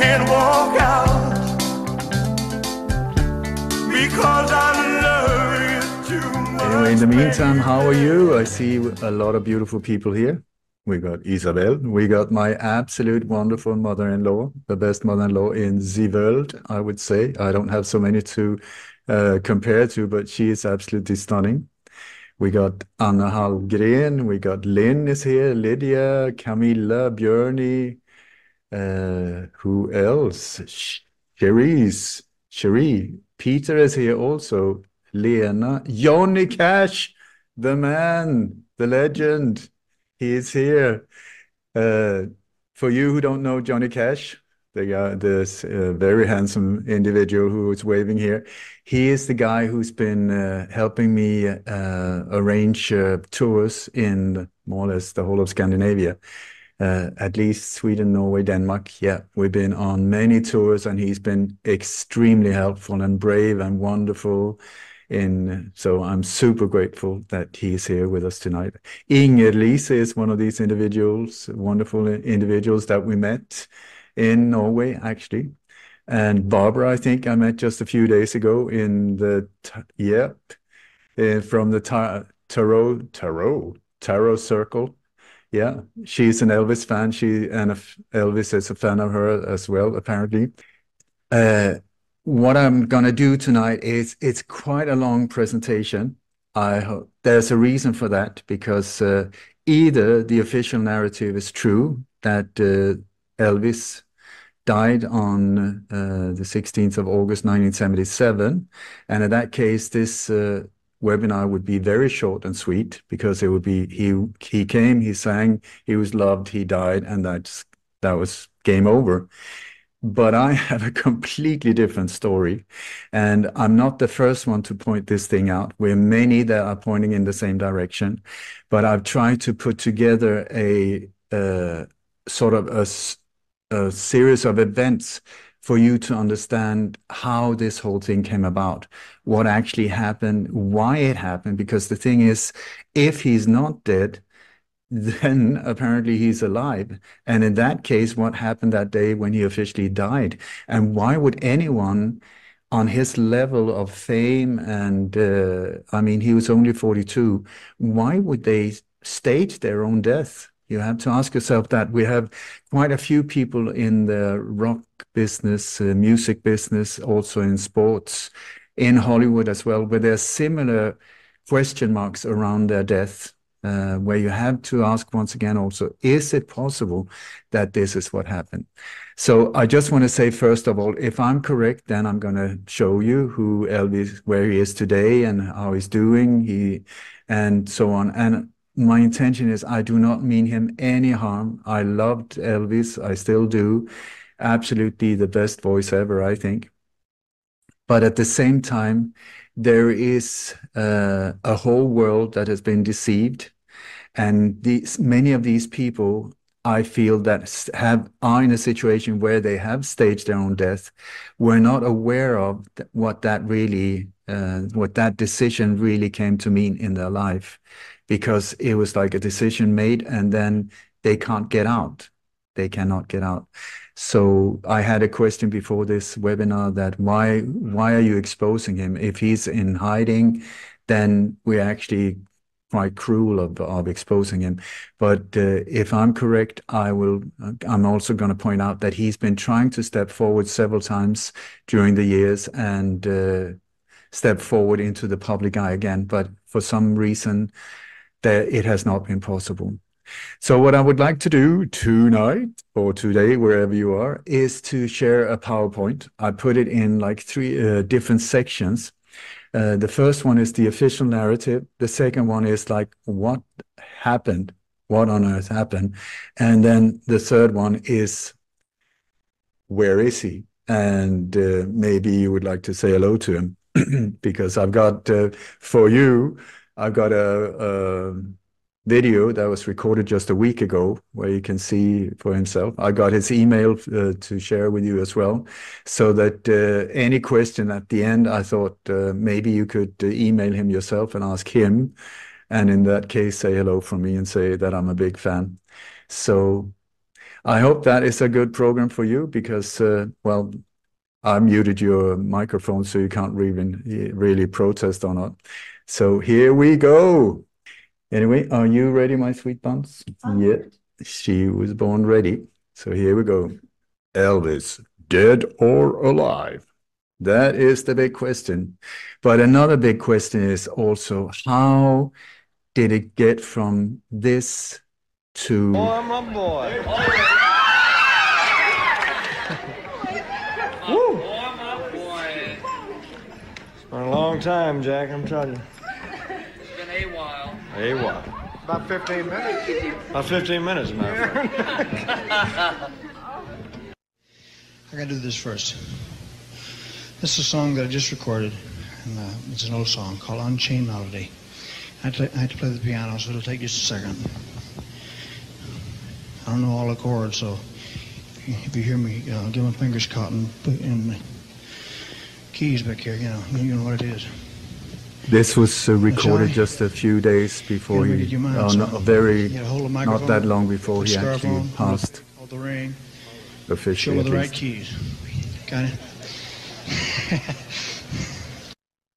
can't walk out because I love you too much. Anyway, in the meantime, how are you? I see a lot of beautiful people here. We got Isabelle. We got my absolute wonderful mother-in-law, the best mother-in-law in the world, I would say. I don't have so many to compare to, but she is absolutely stunning. We got Anna Hallgren. We got Lynn is here, Lydia, Camilla, Björni. Who else? Cherie. Peter is here also. Lena. Johnny Cash, the man, the legend. He is here. For you who don't know Johnny Cash, the guy, this very handsome individual who is waving here, he is the guy who's been helping me arrange tours in more or less the whole of Scandinavia. At least Sweden, Norway, Denmark. Yeah, we've been on many tours and he's been extremely helpful and brave and wonderful. So I'm super grateful that he's here with us tonight. Inger-Lise is one of these individuals, wonderful individuals that we met in Norway, actually. And Barbara, I think I met just a few days ago in the, from the Tarot Circle. Yeah, she's an Elvis fan. Elvis is a fan of her as well, apparently. What I'm going to do tonight is, it's quite a long presentation. I hope there's a reason for that, because either the official narrative is true, that Elvis died on the 16th of August, 1977. And in that case, this webinar would be very short and sweet, because it would be, he came, he sang, he was loved, he died, and that was game over. But I have a completely different story, and I'm not the first one to point this thing out. We're many that are pointing in the same direction, but I've tried to put together a sort of a series of events for you to understand how this whole thing came about, what actually happened, why it happened. Because the thing is, if he's not dead, then apparently he's alive. And in that case, what happened that day when he officially died? And why would anyone on his level of fame, and I mean, he was only 42, why would they stage their own death? You have to ask yourself that. We have quite a few people in the rock business, music business, also in sports, in Hollywood as well, where there's similar question marks around their death. Where you have to ask once again also, is it possible that this is what happened? So I just want to say, first of all, if I'm correct, then I'm going to show you who Elvis, where he is today and how he's doing, and so on. And my intention is, I do not mean him any harm. I loved Elvis, I still do. Absolutely the best voice ever, I think. But at the same time, there is a whole world that has been deceived. And many of these people, I feel, that are in a situation where they have staged their own death, were not aware of what that decision really came to mean in their life, because it was like a decision made and then they can't get out. They cannot get out. So I had a question before this webinar, that why are you exposing him? If he's in hiding, then we're actually quite cruel of exposing him. But if I'm correct, I'm also going to point out that he's been trying to step forward several times during the years and step forward into the public eye again. But for some reason, it has not been possible. So what I would like to do tonight or today, wherever you are, is to share a PowerPoint. I put it in like three different sections. The first one is the official narrative. The second one is like, what happened? What on earth happened? And then the third one is, where is he? And maybe you would like to say hello to him, because I've got, for you, I've got a video that was recorded just a week ago where you can see for himself. I got his email to share with you as well, so that any question at the end, I thought maybe you could email him yourself and ask him, and in that case say hello from me and say that I'm a big fan. So I hope that is a good program for you because, well, I muted your microphone so you can't really protest or not. So here we go. Anyway, are you ready, my sweet buns? Yeah, she was born ready. So here we go. Elvis, dead or alive? That is the big question. But another big question is also, how did it get from this to... Boy, my boy. Woo! Boy, my boy. It's been a long time, Jack, I'm telling you. It's been a while. A while. About 15 minutes. About 15 minutes, my friend. I gotta do this first. This is a song that I just recorded, and it's an old song called Unchained Melody. I had to play the piano, so it'll take just a second. I don't know all the chords, so if you hear me get my fingers caught in the keys back here, you know what it is. This was recorded just a few days before he, not that long before he actually passed the rain. officially. Show the right keys. Got it?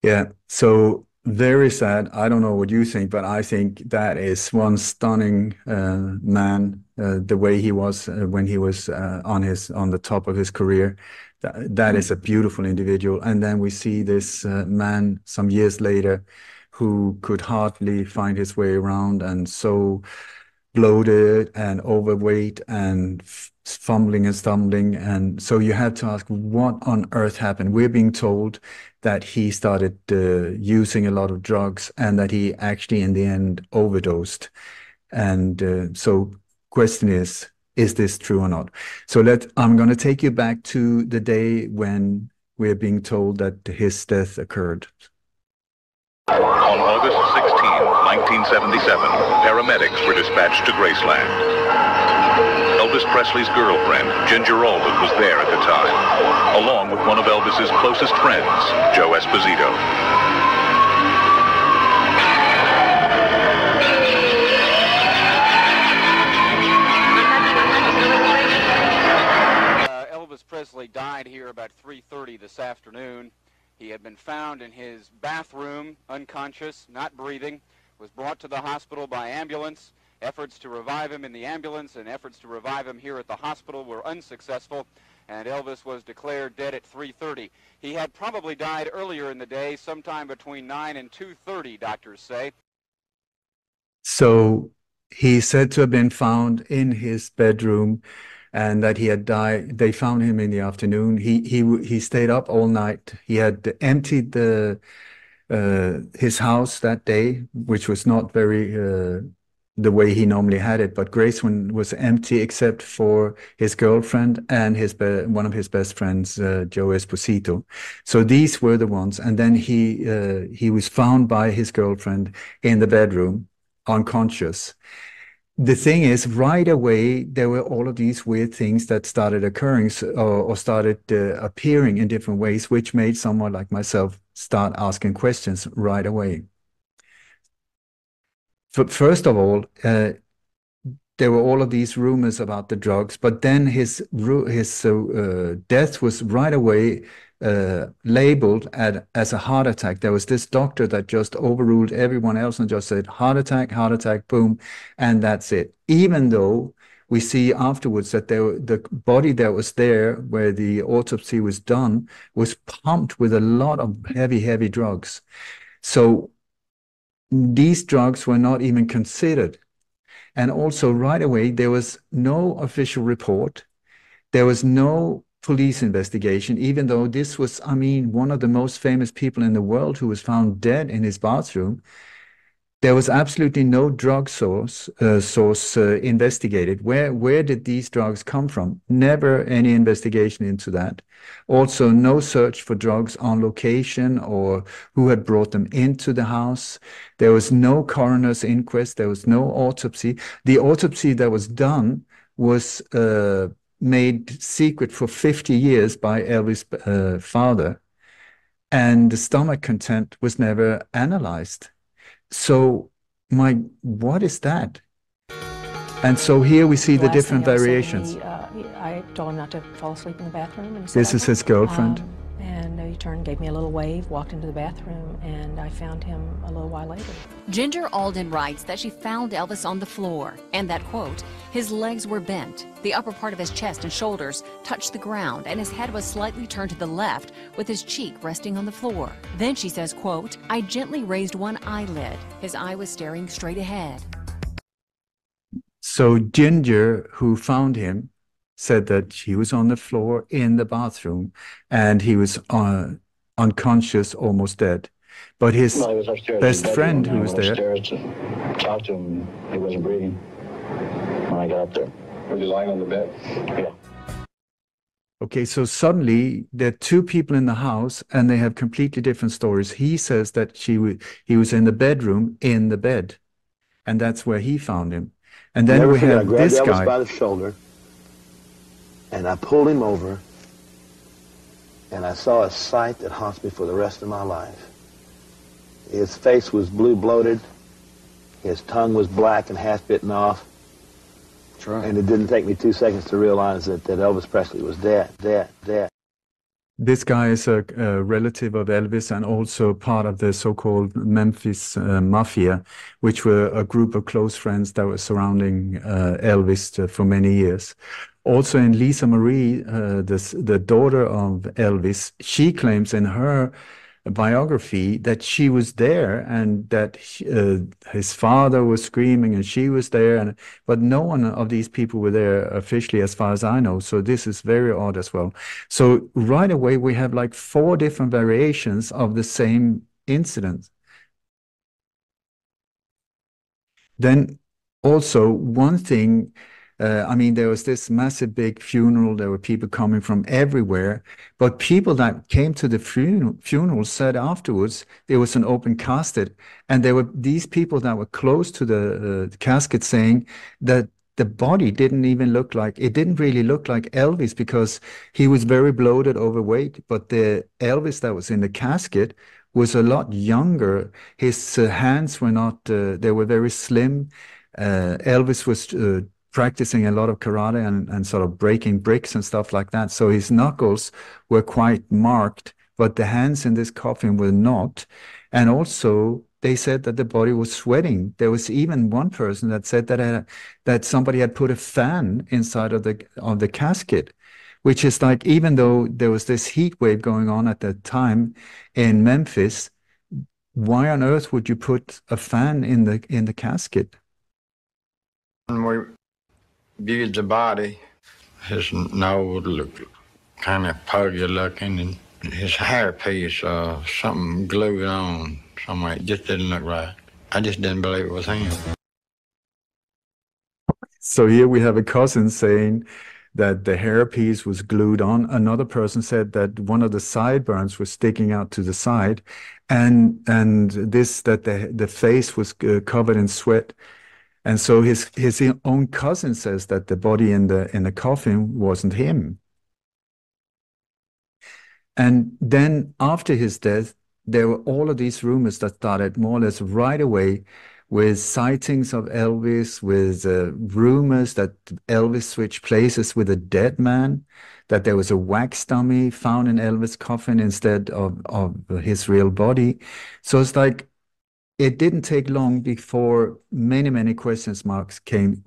Yeah, so very sad. I don't know what you think, but I think that is one stunning man, the way he was when he was on the top of his career. That is a beautiful individual. And then we see this man some years later who could hardly find his way around and so bloated and overweight and fumbling and stumbling. And so you have to ask, what on earth happened? We're being told that he started using a lot of drugs and that he actually in the end overdosed. And so question is this true or not? So I'm going to take you back to the day when we're being told that his death occurred. On August 16, 1977, paramedics were dispatched to Graceland. Elvis Presley's girlfriend, Ginger Alden, was there at the time, along with one of Elvis's closest friends, Joe Esposito. Elvis Presley died here about 3:30 this afternoon. He had been found in his bathroom, unconscious, not breathing, was brought to the hospital by ambulance. Efforts to revive him in the ambulance and efforts to revive him here at the hospital were unsuccessful, and Elvis was declared dead at 3:30. He had probably died earlier in the day, sometime between 9 and 2:30, doctors say. So he's said to have been found in his bedroom and that he had died. They found him in the afternoon. He stayed up all night. He had emptied his house that day, which was not very the way he normally had it. But Graceland was empty except for his girlfriend and one of his best friends, Joe Esposito. So these were the ones. And then he was found by his girlfriend in the bedroom, unconscious. The thing is, right away, there were all of these weird things that started occurring or started appearing in different ways, which made someone like myself start asking questions right away. First of all, there were all of these rumors about the drugs, but then his death was right away labeled as a heart attack. There was this doctor that just overruled everyone else and just said heart attack, boom, and that's it. Even though we see afterwards that the body that was there where the autopsy was done was pumped with a lot of heavy drugs. So these drugs were not even considered. And also right away, there was no official report. There was no police investigation, even though this was, I mean, one of the most famous people in the world who was found dead in his bathroom. There was absolutely no drug source investigated. Where did these drugs come from? Never any investigation into that. Also, no search for drugs on location or who had brought them into the house. There was no coroner's inquest. There was no autopsy. The autopsy that was done was made secret for 50 years by Elvis' father, and the stomach content was never analyzed. So, what is that? And so here we see the different last thing variations. I told him not to fall asleep in the bathroom. And he said, This is his girlfriend. And he turned, gave me a little wave, walked into the bathroom, and I found him a little while later. Ginger Alden writes that she found Elvis on the floor, and that, quote, his legs were bent, the upper part of his chest and shoulders touched the ground, and his head was slightly turned to the left, with his cheek resting on the floor. Then she says, quote, I gently raised one eyelid. His eye was staring straight ahead. So Ginger, who found him, said that he was on the floor in the bathroom and he was unconscious, almost dead. But his best friend who was there... to talk to him, he wasn't breathing when I got up there. Was he lying on the bed? Yeah. Okay, so suddenly there are two people in the house and they have completely different stories. He says that he was in the bedroom in the bed, and that's where he found him. And then we have this guy. I grabbed Elvis by the shoulder, and I pulled him over, and I saw a sight that haunts me for the rest of my life. His face was blue bloated, his tongue was black and half bitten off, and it didn't take me 2 seconds to realize that Elvis Presley was dead. This guy is a relative of Elvis and also part of the so-called Memphis Mafia, which were a group of close friends that were surrounding Elvis for many years. Also in Lisa Marie, the daughter of Elvis, she claims in her biography that she was there and that his father was screaming and she was there, but no one of these people were there officially as far as I know. So this is very odd as well. So right away we have like 4 different variations of the same incident. Then also one thing, I mean, there was this massive big funeral. There were people coming from everywhere. But people that came to the funeral said afterwards there was an open casket. And there were these people that were close to the casket saying that the body didn't even look like, it didn't really look like Elvis because he was very bloated, overweight. But the Elvis that was in the casket was a lot younger. His hands were not, they were very slim. Elvis was practicing a lot of karate and sort of breaking bricks and stuff like that. So his knuckles were quite marked, but the hands in this coffin were not. And also they said that the body was sweating. There was even one person that said that somebody had put a fan inside of the casket, which is like, even though there was this heat wave going on at that time in Memphis, why on earth would you put a fan in the casket? When we viewed the body, his nose looked kind of puggy looking, and his hairpiece, something glued on somewhere. It just didn't look right. I just didn't believe it was him. So here we have a cousin saying that the hairpiece was glued on. Another person said that one of the sideburns was sticking out to the side, and that the face was covered in sweat. And so his own cousin says that the body in the coffin wasn't him. And then after his death, there were all of these rumors that started more or less right away, with sightings of Elvis, with rumors that Elvis switched places with a dead man, that there was a wax dummy found in Elvis' coffin instead of his real body. So it's like, it didn't take long before many question marks came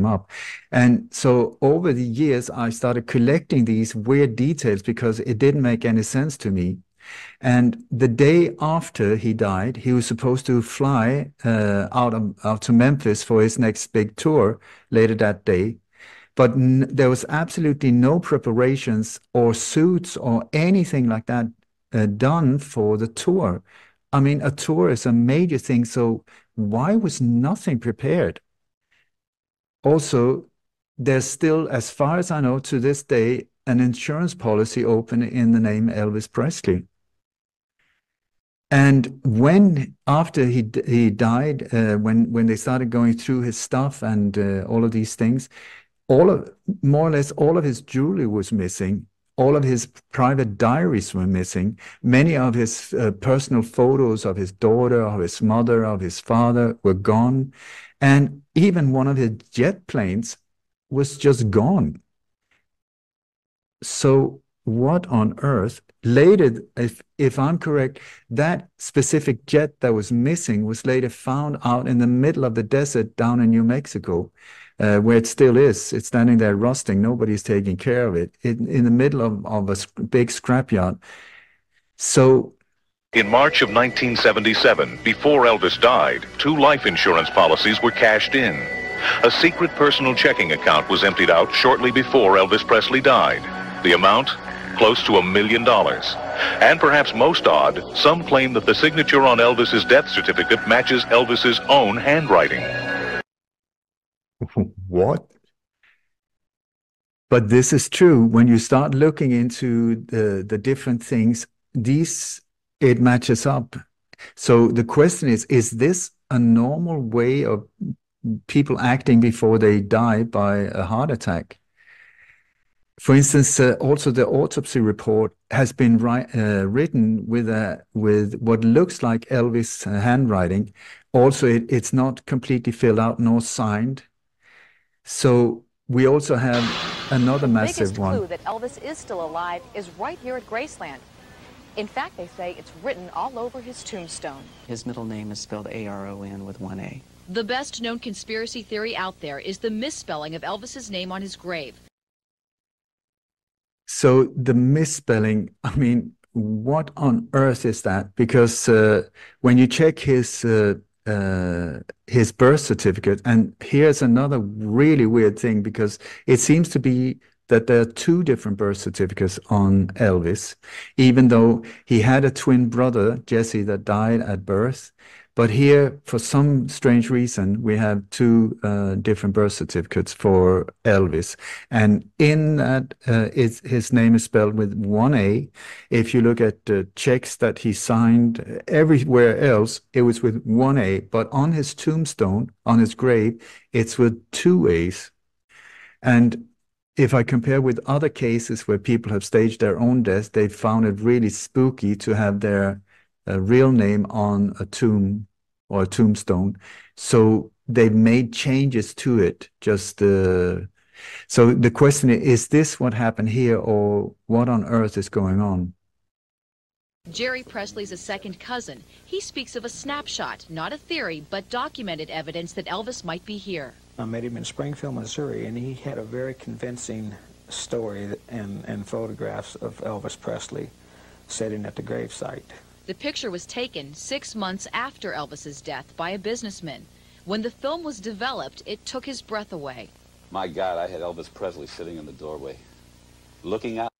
up. And so over the years, I started collecting these weird details because it didn't make any sense to me. And the day after he died, he was supposed to fly out to Memphis for his next big tour later that day. But there was absolutely no preparations or suits or anything like that done for the tour. I mean, a tour is a major thing, so why was nothing prepared? Also, there's still, as far as I know, to this day, an insurance policy open in the name Elvis Presley. And after he died, when they started going through his stuff and all of these things, more or less all of his jewelry was missing. all of his private diaries were missing. Many of his personal photos of his daughter, of his mother, of his father were gone. And even one of his jet planes was just gone. So what on earth? Later, if I'm correct, that specific jet that was missing was later found out in the middle of the desert down in New Mexico, where it still is. It's standing there rusting. Nobody's taking care of it. In the middle of a big scrapyard. So, in March of 1977, before Elvis died, 2 life insurance policies were cashed in. A secret personal checking account was emptied out shortly before Elvis Presley died. The amount? Close to $1 million. And perhaps most odd, some claim that the signature on Elvis's death certificate matches Elvis's own handwriting. What? But this is true. When you start looking into the different things, it matches up. So the question is this a normal way of people acting before they die by a heart attack? For instance, also the autopsy report has been written with what looks like Elvis handwriting. Also, it's not completely filled out nor signed. So we also have another massive one. The biggest clue that Elvis is still alive is right here at Graceland. In fact, they say it's written all over his tombstone. His middle name is spelled A-R-O-N with 1 A. The best known conspiracy theory out there is the misspelling of Elvis's name on his grave. So the misspelling, I mean, what on earth is that? Because when you check his birth certificate, and here's another really weird thing, because it seems to be that there are 2 different birth certificates on Elvis, even though he had a twin brother, Jesse, that died at birth. But here, for some strange reason, we have 2 different birth certificates for Elvis. And in that, his name is spelled with 1 A. If you look at the checks that he signed everywhere else, it was with 1 A. But on his tombstone, on his grave, it's with 2 A's. And if I compare with other cases where people have staged their own death, they found it really spooky to have their real name on a tomb or a tombstone. So they've made changes to it. So the question is this what happened here, or what on earth is going on? Jerry Presley's a second cousin. He speaks of a snapshot, not a theory, but documented evidence that Elvis might be here. I met him in Springfield, Missouri, and he had a very convincing story and photographs of Elvis Presley sitting at the gravesite. The picture was taken 6 months after Elvis's death by a businessman. When the film was developed, it took his breath away. My God, I had Elvis Presley sitting in the doorway, looking out.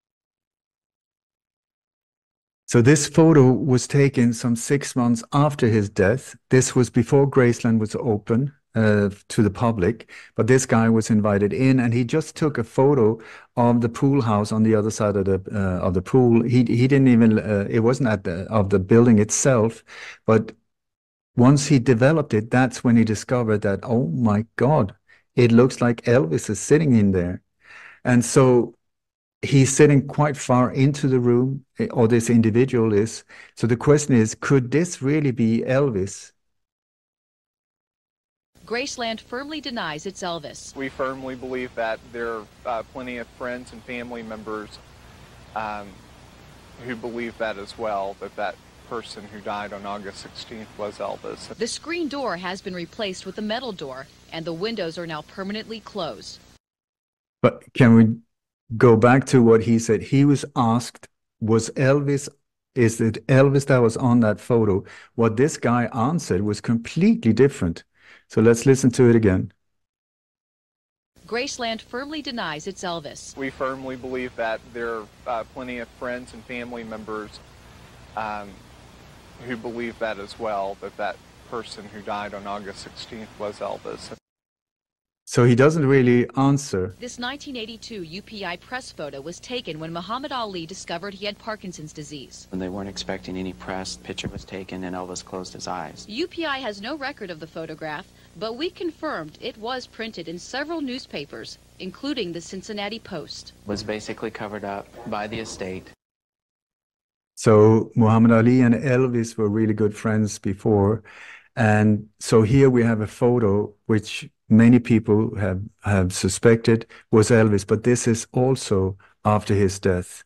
So this photo was taken some 6 months after his death. This was before Graceland was open to the public, but this guy was invited in, and he just took a photo of the pool house on the other side of the pool. He didn't even it wasn't of the building itself, but once he developed it, that's when he discovered that, oh my God, it looks like Elvis is sitting in there. And so he's sitting quite far into the room, or this individual is. So the question is, could this really be Elvis? Graceland firmly denies it's Elvis. We firmly believe that there are plenty of friends and family members who believe that as well, that person who died on August 16th was Elvis. The screen door has been replaced with a metal door, and the windows are now permanently closed. But can we go back to what he said? He was asked, is it Elvis that was on that photo? What this guy answered was completely different. So let's listen to it again. Graceland firmly denies it's Elvis. We firmly believe that there are plenty of friends and family members who believe that as well, that person who died on August 16th was Elvis. So he doesn't really answer. This 1982 UPI press photo was taken when Muhammad Ali discovered he had Parkinson's disease. When they weren't expecting any press, the picture was taken and Elvis closed his eyes. UPI has no record of the photograph, but we confirmed it was printed in several newspapers. including the Cincinnati Post. Was basically covered up by the estate. So Muhammad Ali and Elvis were really good friends before. And so here we have a photo which many people have suspected was Elvis, but this is also after his death.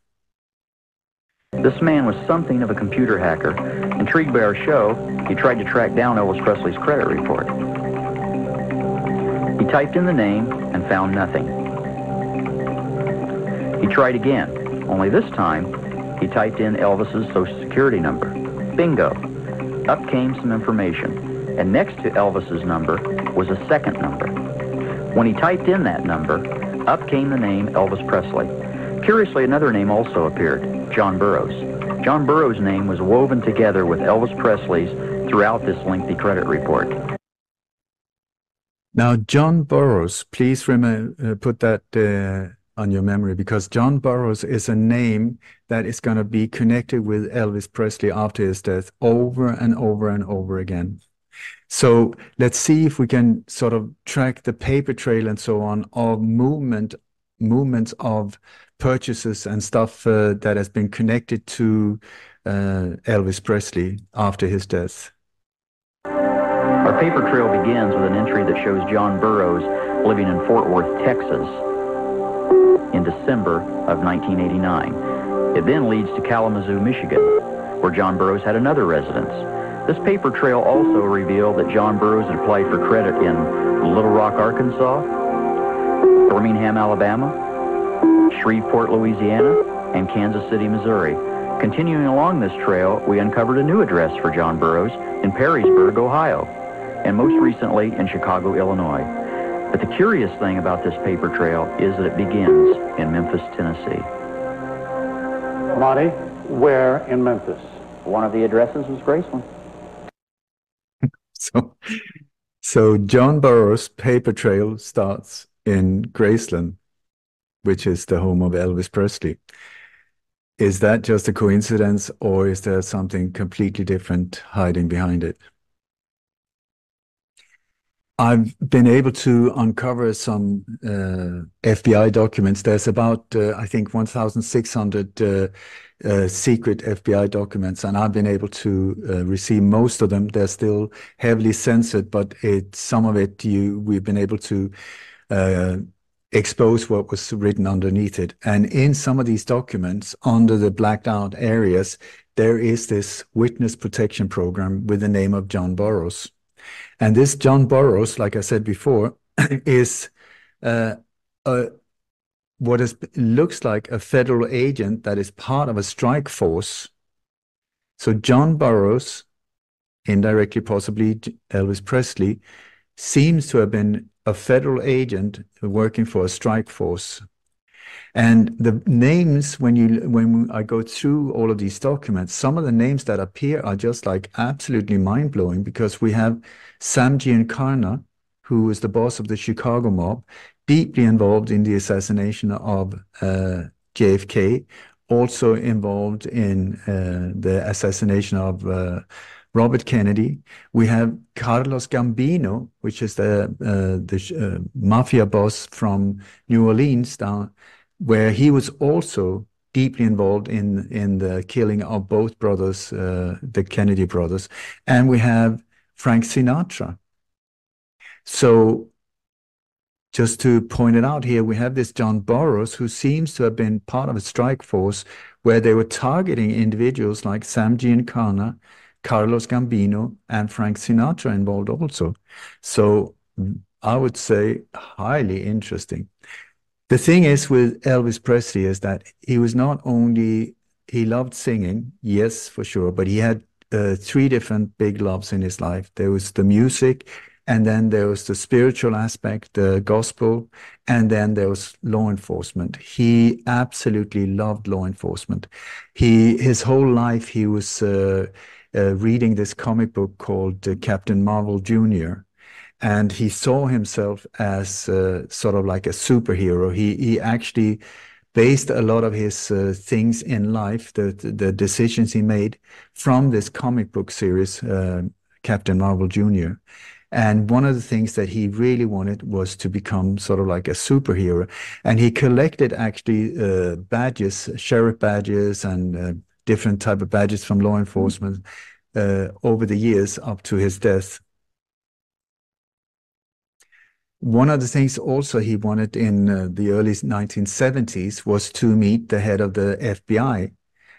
This man was something of a computer hacker. Intrigued by our show, he tried to track down Elvis Presley's credit report. He typed in the name and found nothing. He tried again, only this time he typed in Elvis's Social Security number. Bingo! Up came some information, and next to Elvis's number was a second number. When he typed in that number, up came the name Elvis Presley. Curiously, another name also appeared, John Burroughs. John Burroughs' name was woven together with Elvis Presley's throughout this lengthy credit report. Now, John Burroughs, please put that on your memory, because John Burroughs is a name that is going to be connected with Elvis Presley after his death over and over and over again. So let's see if we can sort of track the paper trail and so on of movements of purchases and stuff that has been connected to Elvis Presley after his death. Our paper trail begins with an entry that shows John Burroughs living in Fort Worth, Texas in December of 1989. It then leads to Kalamazoo, Michigan, where John Burroughs had another residence. This paper trail also revealed that John Burroughs had applied for credit in Little Rock, Arkansas, Birmingham, Alabama, Shreveport, Louisiana, and Kansas City, Missouri. Continuing along this trail, we uncovered a new address for John Burroughs in Perrysburg, Ohio, and most recently in Chicago, Illinois. But the curious thing about this paper trail is that it begins in Memphis, Tennessee. Monty, where in Memphis? One of the addresses was Graceland. So John Burroughs' paper trail starts in Graceland, which is the home of Elvis Presley. Is that just a coincidence, or is there something completely different hiding behind it? I've been able to uncover some FBI documents. There's about, I think, 1,600 secret FBI documents, and I've been able to receive most of them. They're still heavily censored, but some of it we've been able to expose what was written underneath it. And in some of these documents, under the blacked out areas, there is this witness protection program with the name of John Burroughs. And this John Burroughs, like I said before, is what looks like a federal agent that is part of a strike force. So John Burroughs, indirectly possibly Elvis Presley, seems to have been a federal agent working for a strike force. And the names, when I go through all of these documents, some of the names that appear are just like absolutely mind-blowing, because we have Sam Giancana, who was the boss of the Chicago mob, deeply involved in the assassination of JFK, also involved in the assassination of Robert Kennedy. We have Carlos Gambino, which is the mafia boss from New Orleans, where he was also deeply involved in the killing of both brothers, the Kennedy brothers. And we have Frank Sinatra. So just to point it out here, we have this John Burroughs, who seems to have been part of a strike force where they were targeting individuals like Sam Giancana, Carlos Gambino, and Frank Sinatra involved also. So I would say highly interesting. The thing is with Elvis Presley is that he was not only, he loved singing, yes, for sure, but he had three different big loves in his life. There was the music, and then there was the spiritual aspect, the gospel, and then there was law enforcement. He absolutely loved law enforcement. His whole life he was reading this comic book called Captain Marvel Jr., and he saw himself as sort of like a superhero. He actually based a lot of his things in life, the decisions he made, from this comic book series, Captain Marvel Jr. And one of the things that he really wanted was to become sort of like a superhero. And he collected actually badges, sheriff badges and different type of badges from law enforcement over the years up to his death. One of the things also he wanted in the early 1970s was to meet the head of the FBI.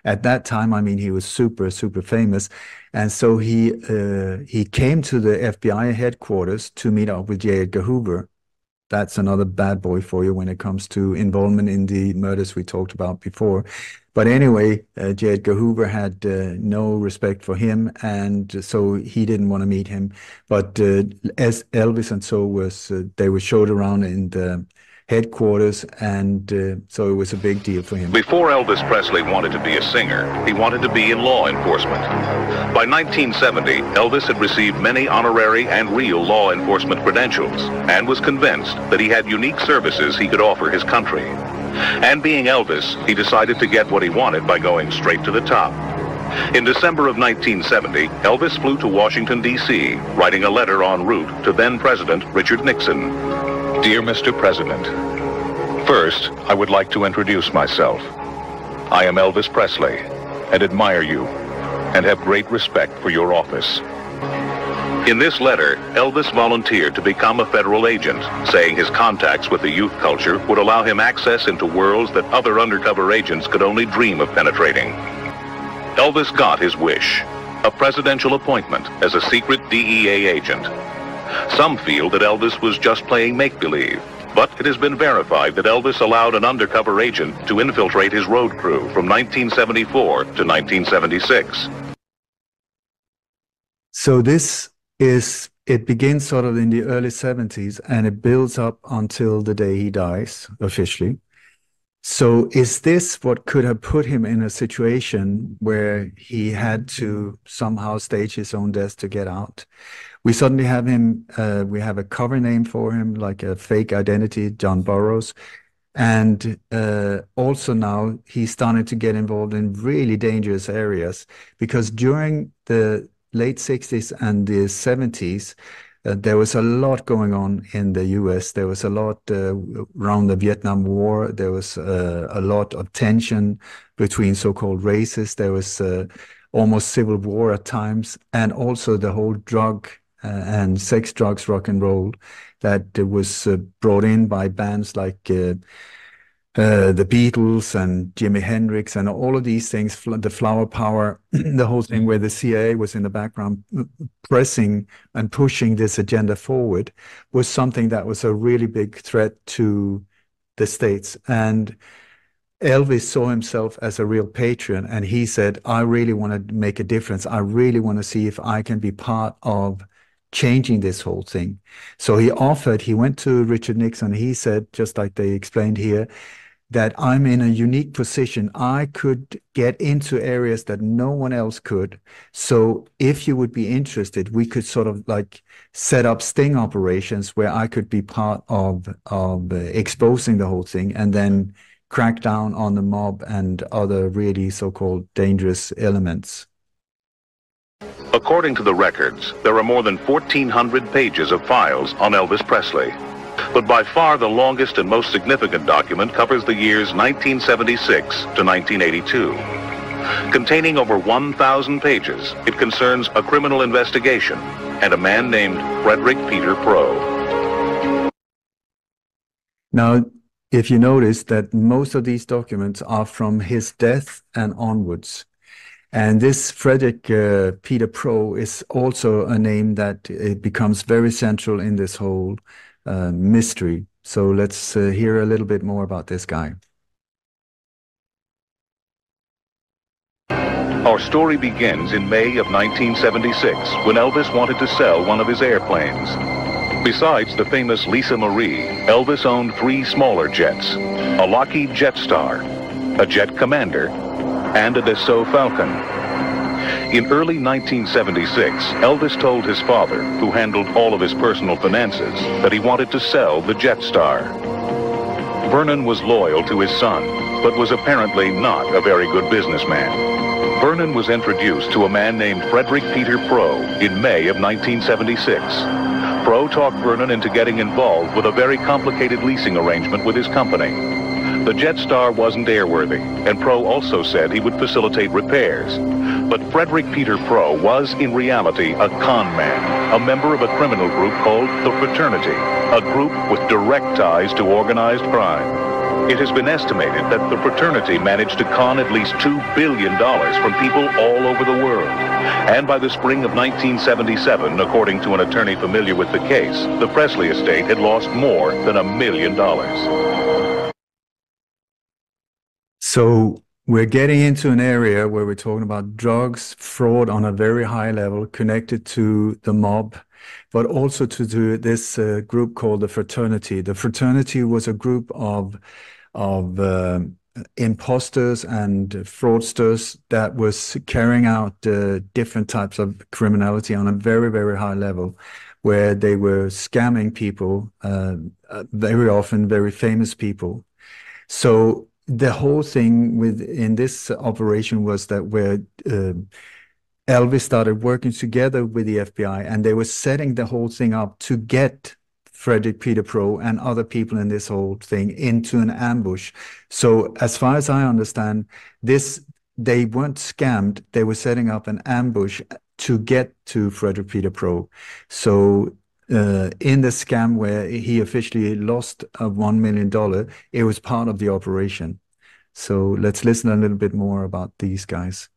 At that time, I mean, he was super famous. And so he came to the FBI headquarters to meet up with J. Edgar Hoover. That's another bad boy for you when it comes to involvement in the murders we talked about before. But anyway, J. Edgar Hoover had no respect for him, and so he didn't want to meet him. But as Elvis and so was, they were showed around in the headquarters, and so it was a big deal for him. Before Elvis Presley wanted to be a singer, he wanted to be in law enforcement. By 1970, Elvis had received many honorary and real law enforcement credentials and was convinced that he had unique services he could offer his country. And being Elvis, he decided to get what he wanted by going straight to the top. In December of 1970, Elvis flew to Washington, D.C., writing a letter en route to then-President Richard Nixon. Dear Mr. President, first, I would like to introduce myself. I am Elvis Presley and admire you and have great respect for your office. In this letter, Elvis volunteered to become a federal agent, saying his contacts with the youth culture would allow him access into worlds that other undercover agents could only dream of penetrating. Elvis got his wish, a presidential appointment as a secret DEA agent. Some feel that Elvis was just playing make-believe, but it has been verified that Elvis allowed an undercover agent to infiltrate his road crew from 1974 to 1976. So it begins sort of in the early 70s, and it builds up until the day he dies, officially. So is this what could have put him in a situation where he had to somehow stage his own death to get out? We suddenly have him, we have a cover name for him, like a fake identity, John Burroughs. And also now he's starting to get involved in really dangerous areas, because during the late 60s and the 70s, there was a lot going on in the US. There was a lot around the Vietnam War. There was a lot of tension between so-called races. There was almost civil war at times, and also the whole drug and sex, drugs, rock and roll that was brought in by bands like the Beatles and Jimi Hendrix and all of these things, the flower power, the whole thing where the CIA was in the background pressing and pushing this agenda forward, was something that was a really big threat to the States. And Elvis saw himself as a real patriot, and he said, I really want to make a difference. I really want to see if I can be part of changing this whole thing. So he went to Richard Nixon. He said, just like they explained here, that I'm in a unique position. I could get into areas that no one else could. So if you would be interested, we could sort of like set up sting operations where I could be part of exposing the whole thing, and then crack down on the mob and other really so-called dangerous elements. According to the records, there are more than 1,400 pages of files on Elvis Presley. But by far the longest and most significant document covers the years 1976 to 1982. Containing over 1,000 pages, it concerns a criminal investigation and a man named Frederick Peter Proe. Now, if you notice that most of these documents are from his death and onwards. And this Frederick Peter Proe is also a name that it becomes very central in this whole mystery. So let's hear a little bit more about this guy. Our story begins in May of 1976, when Elvis wanted to sell one of his airplanes. Besides the famous Lisa Marie, Elvis owned 3 smaller jets, a Lockheed Jetstar, a Jet Commander, and a Dassault Falcon. In early 1976, Elvis told his father, who handled all of his personal finances, that he wanted to sell the Jetstar. Vernon was loyal to his son, but was apparently not a very good businessman. Vernon was introduced to a man named Frederick Peter Proe in May of 1976. Pro talked Vernon into getting involved with a very complicated leasing arrangement with his company. The Jetstar wasn't airworthy, and Pro also said he would facilitate repairs. But Frederick Peter Pro was, in reality, a con man, a member of a criminal group called the Fraternity, a group with direct ties to organized crime. It has been estimated that the Fraternity managed to con at least $2 billion from people all over the world. And by the spring of 1977, according to an attorney familiar with the case, the Presley estate had lost more than $1 million. So we're getting into an area where we're talking about drugs, fraud on a very high level connected to the mob, but also to this group called the Fraternity. The Fraternity was a group of imposters and fraudsters that was carrying out different types of criminality on a very, very high level, where they were scamming people, very often very famous people. So the whole thing in this operation was that where Elvis started working together with the FBI, and they were setting the whole thing up to get Frederick Peter Pro and other people in this whole thing into an ambush. So as far as I understand, they weren't scammed, they were setting up an ambush to get to Frederick Peter Pro. So in the scam where he officially lost $1 million, it was part of the operation. So let's listen a little bit more about these guys.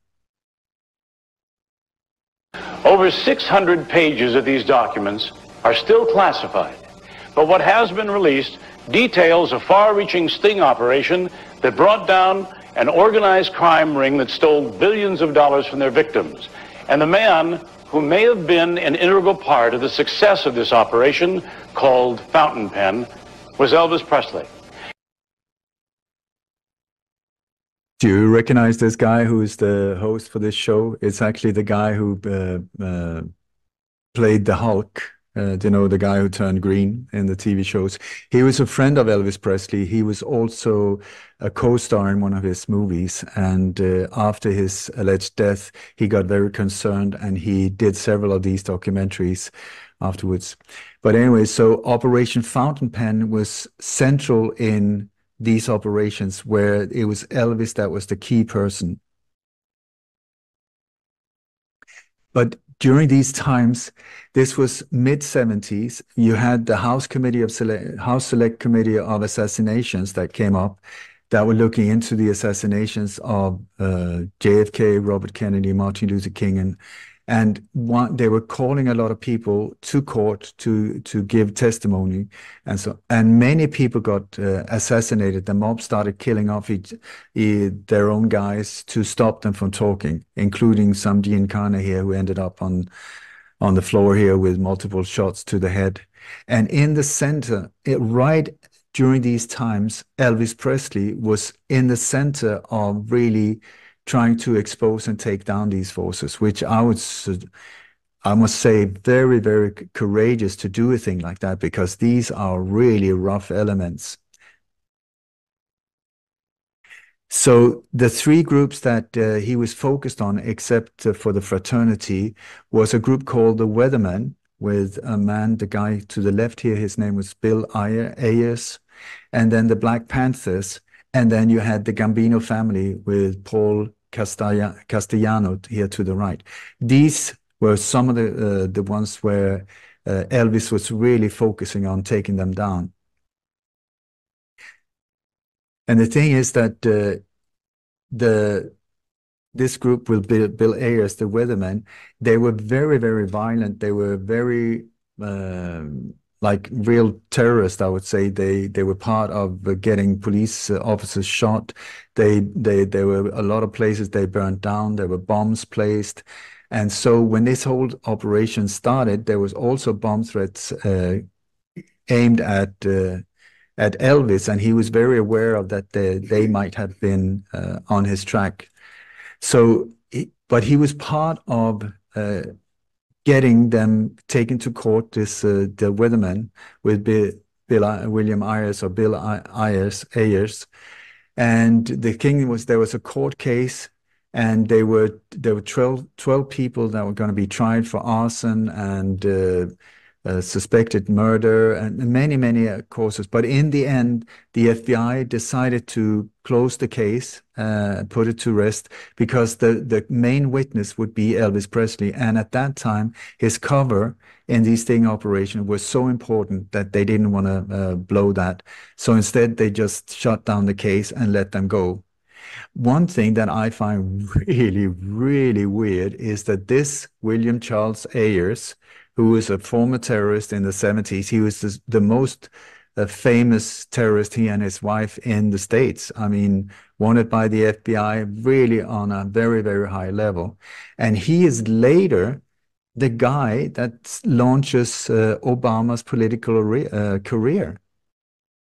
Over 600 pages of these documents are still classified, but what has been released details a far-reaching sting operation that brought down an organized crime ring that stole billions of dollars from their victims. And the man who may have been an integral part of the success of this operation, called Fountain Pen, was Elvis Presley. Do you recognize this guy who is the host for this show? It's actually the guy who played the Hulk, you know, the guy who turned green in the TV shows. He was a friend of Elvis Presley. He was also a co-star in one of his movies. And after his alleged death, he got very concerned and he did several of these documentaries afterwards. But anyway, so Operation Fountain Pen was central in these operations where it was Elvis that was the key person. But during these times, this was mid-70s, you had the House Select Committee of Assassinations that came up that were looking into the assassinations of JFK, Robert Kennedy, Martin Luther King, and they were calling a lot of people to court to give testimony, and many people got assassinated. The mob started killing off their own guys to stop them from talking, including some Giancana here who ended up on the floor here with multiple shots to the head. And in the center, right during these times, Elvis Presley was in the center of really trying to expose and take down these forces, which I must say, very, very courageous to do a thing like that, because these are really rough elements. So the three groups that he was focused on, except for the Fraternity, was a group called the Weathermen, with a man, the guy to the left here, his name was Bill Ayers, and then the Black Panthers. And then you had the Gambino family with Paul Castellano here to the right. These were some of the ones where Elvis was really focusing on taking them down. And the thing is that this group with Bill Ayers, the Weathermen, they were very, very violent. They were very like real terrorists, I would say. They were part of getting police officers shot. There were a lot of places they burned down. There were bombs placed. And so when this whole operation started, there was also bomb threats aimed at Elvis, and he was very aware of that they might have been on his track. So, but he was part of getting them taken to court, the Weathermen, with William Ayers or Bill Ayers. And the thing was, there was a court case, and there were 12 people that were going to be tried for arson and suspected murder, and many, many causes. But in the end, the FBI decided to close the case, put it to rest, because the main witness would be Elvis Presley. And at that time, his cover in the sting operation was so important that they didn't want to blow that. So instead, they just shut down the case and let them go. One thing that I find really, really weird is that this William Charles Ayers, who was a former terrorist in the 70s, he was the most famous terrorist, he and his wife, in the States. I mean, wanted by the FBI, really on a very, very high level. And he is later the guy that launches Obama's political career.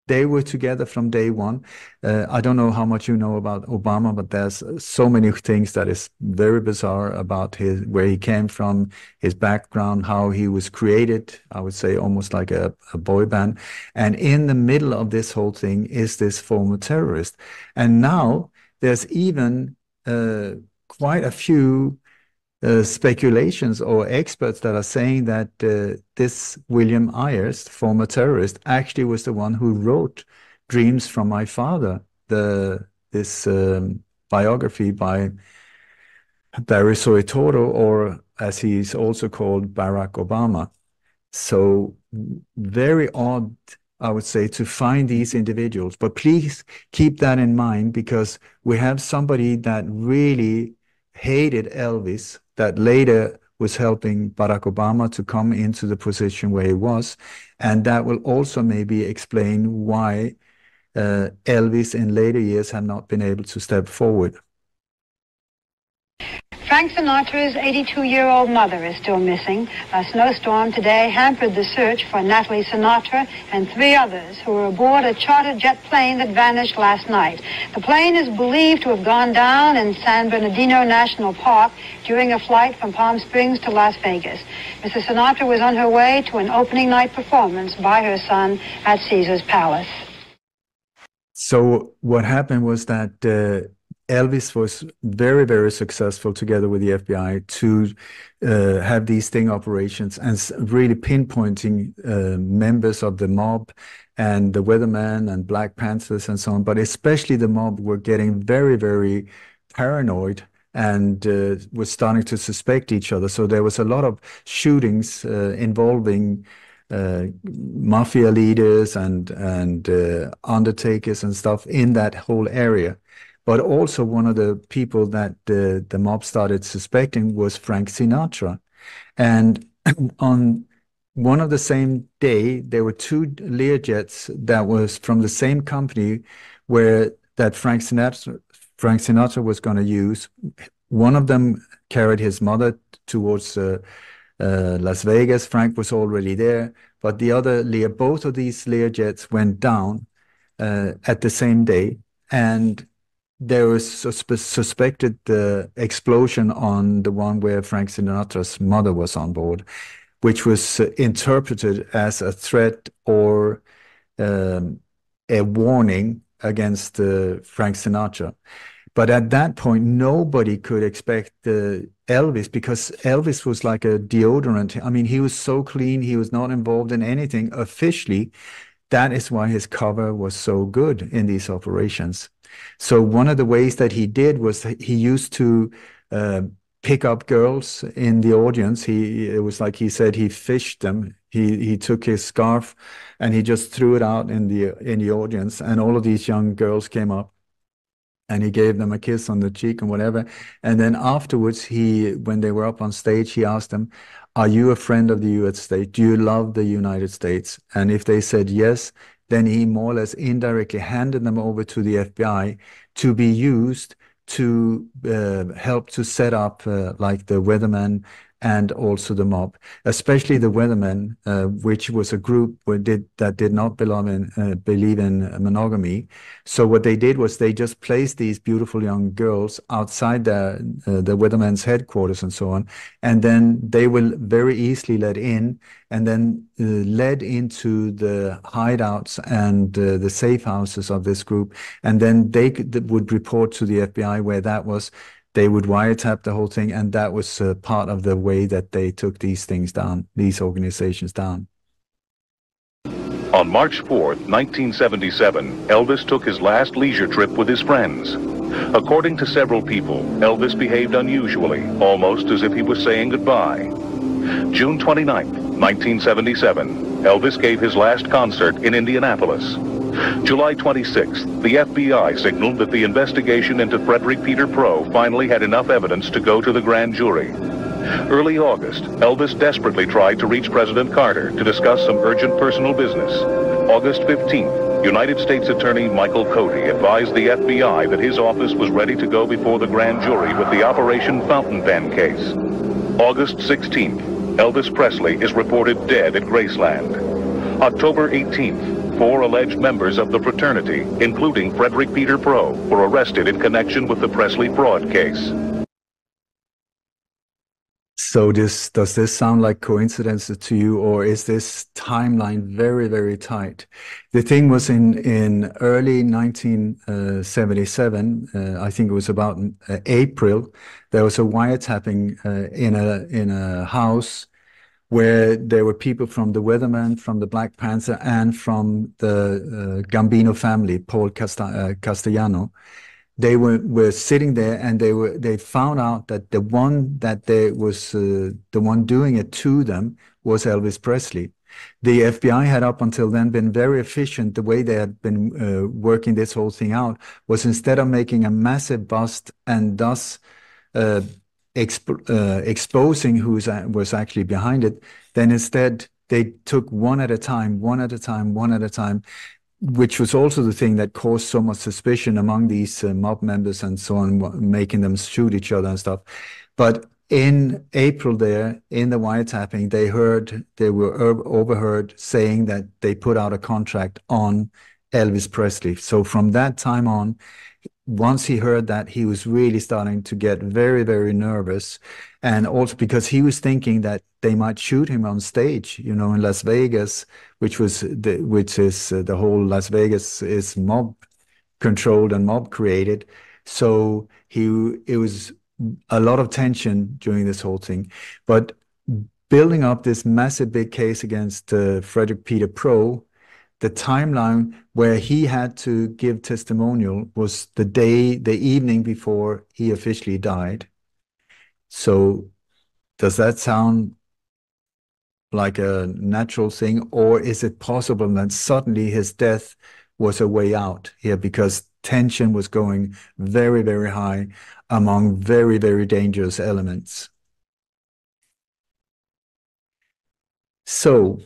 They were together from day one. I don't know how much you know about Obama, but there's so many things that is very bizarre about where he came from, his background, how he was created, I would say almost like a boy band. And in the middle of this whole thing is this former terrorist. And now there's even quite a few speculations or experts that are saying that this William Ayers, former terrorist, actually was the one who wrote Dreams from My Father, this biography by Barry Soetoro, or as he's also called, Barack Obama. So very odd, I would say, to find these individuals. But please keep that in mind, because we have somebody that really hated Elvis, that later was helping Barack Obama to come into the position where he was. And that will also maybe explain why Elvis in later years have not been able to step forward. Frank Sinatra's 82-year-old mother is still missing. A snowstorm today hampered the search for Natalie Sinatra and 3 others who were aboard a chartered jet plane that vanished last night. The plane is believed to have gone down in San Bernardino National Park during a flight from Palm Springs to Las Vegas. Mrs. Sinatra was on her way to an opening night performance by her son at Caesar's Palace. So what happened was that Elvis was very, very successful together with the FBI to have these sting operations and really pinpointing members of the mob and the Weathermen and Black Panthers and so on. But especially the mob were getting very, very paranoid and was starting to suspect each other. So there was a lot of shootings involving mafia leaders and undertakers and stuff in that whole area. But also one of the people that the mob started suspecting was Frank Sinatra. And on one of the same day, there were 2 Learjets that was from the same company that Frank Sinatra was going to use. One of them carried his mother towards Las Vegas. Frank was already there. But the other both of these Learjets went down at the same day. And there was suspected explosion on the one where Frank Sinatra's mother was on board, which was interpreted as a threat or a warning against Frank Sinatra. But at that point, nobody could expect Elvis, because Elvis was like a deodorant. I mean, he was so clean. He was not involved in anything officially. That is why his cover was so good in these operations. So one of the ways that he did was he used to pick up girls in the audience. It was like he said he fished them. He took his scarf and he just threw it out in the audience, and all of these young girls came up and he gave them a kiss on the cheek and whatever. And then afterwards, when they were up on stage, he asked them, "Are you a friend of the US States? Do you love the United States?" And if they said yes, then he more or less indirectly handed them over to the FBI to be used to help to set up like the Weathermen and also the mob, especially the Weathermen, which was a group that did not believe in monogamy. So what they did was they just placed these beautiful young girls outside the Weathermen's headquarters and so on, and then they will very easily let in, and then led into the hideouts and the safe houses of this group, and then they would report to the FBI where that was. they would wiretap the whole thing, and that was part of the way that they took these things down, these organizations down. On March 4th, 1977, Elvis took his last leisure trip with his friends. According to several people, Elvis behaved unusually, almost as if he was saying goodbye. June 29th, 1977, Elvis gave his last concert in Indianapolis. July 26th, the FBI signaled that the investigation into Frederick Peter Proe finally had enough evidence to go to the grand jury. Early August, Elvis desperately tried to reach President Carter to discuss some urgent personal business. August 15th, United States Attorney Michael Cody advised the FBI that his office was ready to go before the grand jury with the Operation Fountain Pen case. August 16th, Elvis Presley is reported dead at Graceland. October 18th, 4 alleged members of the fraternity, including Frederick Peter Proe, were arrested in connection with the Presley fraud case. So does this sound like coincidences to you, or is this timeline very, very tight? The thing was in early 1977, I think it was about April, there was a wiretapping in a house where there were people from the Weatherman, from the Black Panther, and from the Gambino family, Paul Castellano. They were sitting there, and they found out that the one doing it to them was Elvis Presley. The FBI had up until then been very efficient. The way they had been working this whole thing out was, instead of making a massive bust and thus exposing who was actually behind it, then instead they took one at a time, which was also the thing that caused so much suspicion among these mob members and so on, making them shoot each other and stuff. But in April there, in the wiretapping, they were overheard saying that they put out a contract on Elvis Presley. So from that time on, once he heard that, he was really starting to get very, very nervous. And also because he was thinking that they might shoot him on stage, you know, in Las Vegas, which is the whole Las Vegas is mob controlled and mob created. So it was a lot of tension during this whole thing. But building up this massive big case against Frederick Peter Proe, the timeline where he had to give testimonial was the evening before he officially died. So does that sound like a natural thing, or is it possible that suddenly his death was a way out here because tension was going very, very high among very, very dangerous elements? So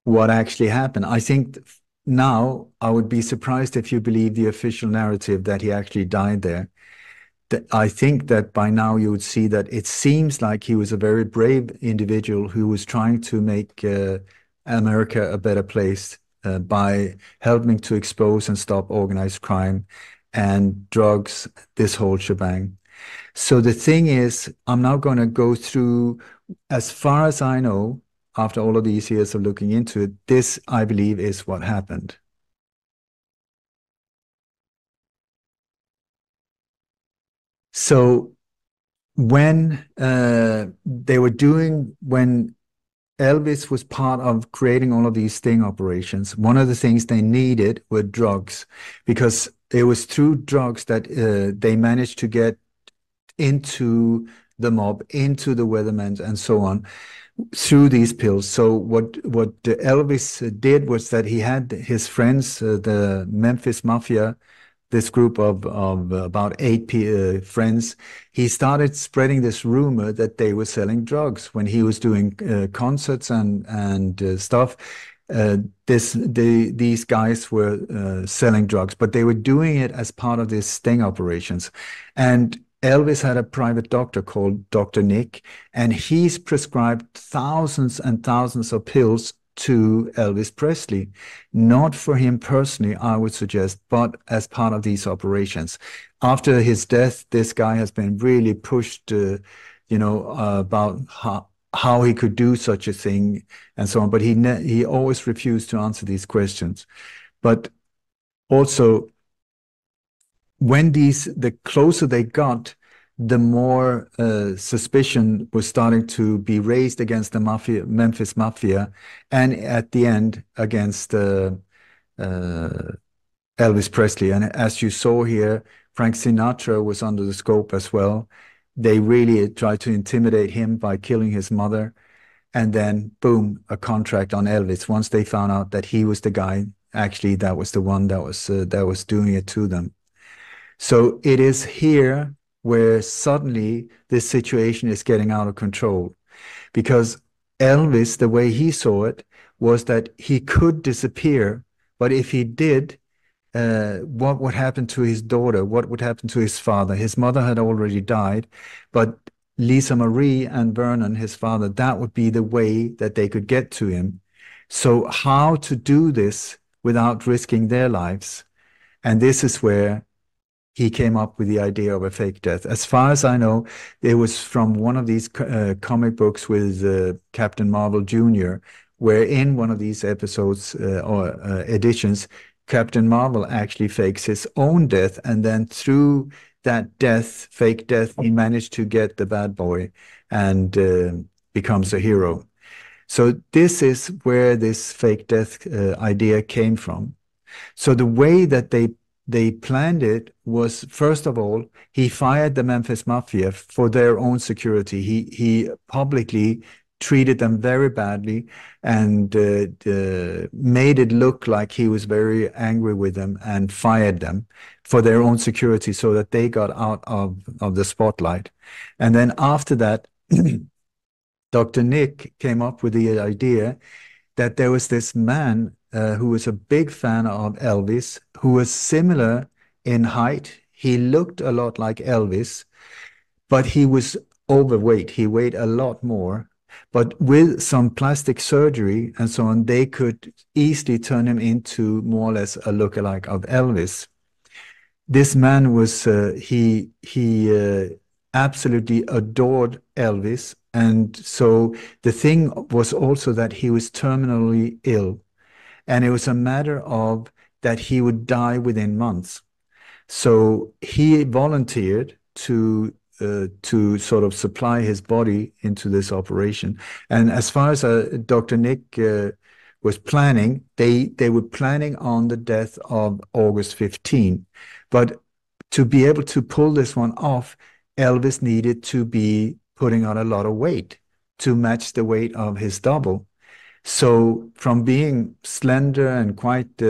what actually happened? I think now I would be surprised if you believe the official narrative that he actually died there. I think that by now you would see that it seems like he was a very brave individual who was trying to make America a better place by helping to expose and stop organized crime and drugs, this whole shebang. So the thing is, I'm now going to go through, as far as I know, after all of these years of looking into it, this, I believe, is what happened. So when when Elvis was part of creating all of these sting operations, one of the things they needed were drugs, because it was through drugs that they managed to get into the mob, into the Weathermen and so on, through these pills. So what Elvis did was that he had his friends, the Memphis Mafia, this group of about 8 friends. He started spreading this rumor that they were selling drugs when he was doing concerts and stuff. These guys were selling drugs, but they were doing it as part of these sting operations. And Elvis had a private doctor called Dr. Nick, and he's prescribed thousands and thousands of pills to Elvis Presley, not for him personally, I would suggest, but as part of these operations. After his death, this guy has been really pushed, about how he could do such a thing and so on, but he always refused to answer these questions. But also, when the closer they got, the more suspicion was starting to be raised against the mafia, Memphis Mafia, and at the end against Elvis Presley. And as you saw here, Frank Sinatra was under the scope as well. They really tried to intimidate him by killing his mother. And then, boom, a contract on Elvis. Once they found out that he was the guy, actually, that was the one that was doing it to them. So it is here where suddenly this situation is getting out of control. Because Elvis, the way he saw it, was that he could disappear, but if he did, what would happen to his daughter? What would happen to his father? His mother had already died, but Lisa Marie and Vernon, his father, that would be the way that they could get to him. So how to do this without risking their lives? And this is where he came up with the idea of a fake death. As far as I know, it was from one of these comic books with Captain Marvel Jr., where in one of these episodes or editions, Captain Marvel actually fakes his own death, and then through that death, fake death, he managed to get the bad boy and becomes a hero. So this is where this fake death idea came from. So the way that they planned it was, first of all, he fired the Memphis Mafia for their own security. He publicly treated them very badly and made it look like he was very angry with them and fired them for their own security so that they got out of the spotlight. And then after that, Dr. Nick came up with the idea that there was this man who was a big fan of Elvis, who was similar in height. He looked a lot like Elvis, but he was overweight. He weighed a lot more. But with some plastic surgery and so on, they could easily turn him into more or less a lookalike of Elvis. This man was, he absolutely adored Elvis. And so the thing was also that he was terminally ill. And it was a matter of that he would die within months. So he volunteered to sort of supply his body into this operation. And as far as Dr. Nick was planning, they were planning on the death of August 15. But to be able to pull this one off, Elvis needed to be putting on a lot of weight to match the weight of his double. So from being slender and quite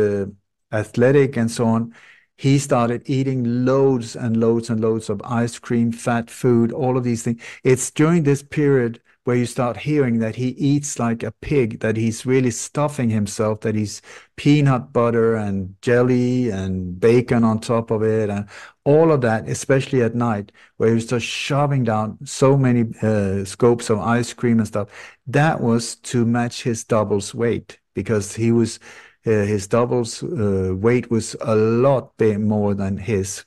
athletic and so on, he started eating loads and loads and loads of ice cream, fat food, all of these things. It's during this period where you start hearing that he eats like a pig, that he's really stuffing himself, that he's peanut butter and jelly and bacon on top of it, and all of that, especially at night, where he was just shoving down so many scoops of ice cream and stuff. That was to match his double's weight, because he was his double's weight was a lot more than his.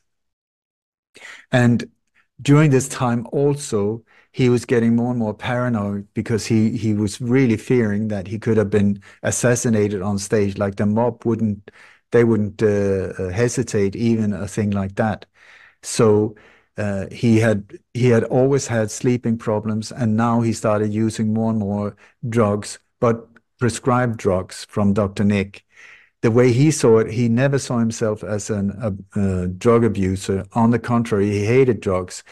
And during this time also, he was getting more and more paranoid, because he was really fearing that he could have been assassinated on stage. Like the mob wouldn't hesitate even a thing like that. So he had always had sleeping problems, and now he started using more and more drugs, but prescribed drugs from Dr. Nick. The way he saw it, he never saw himself as a drug abuser. On the contrary, he hated drugs.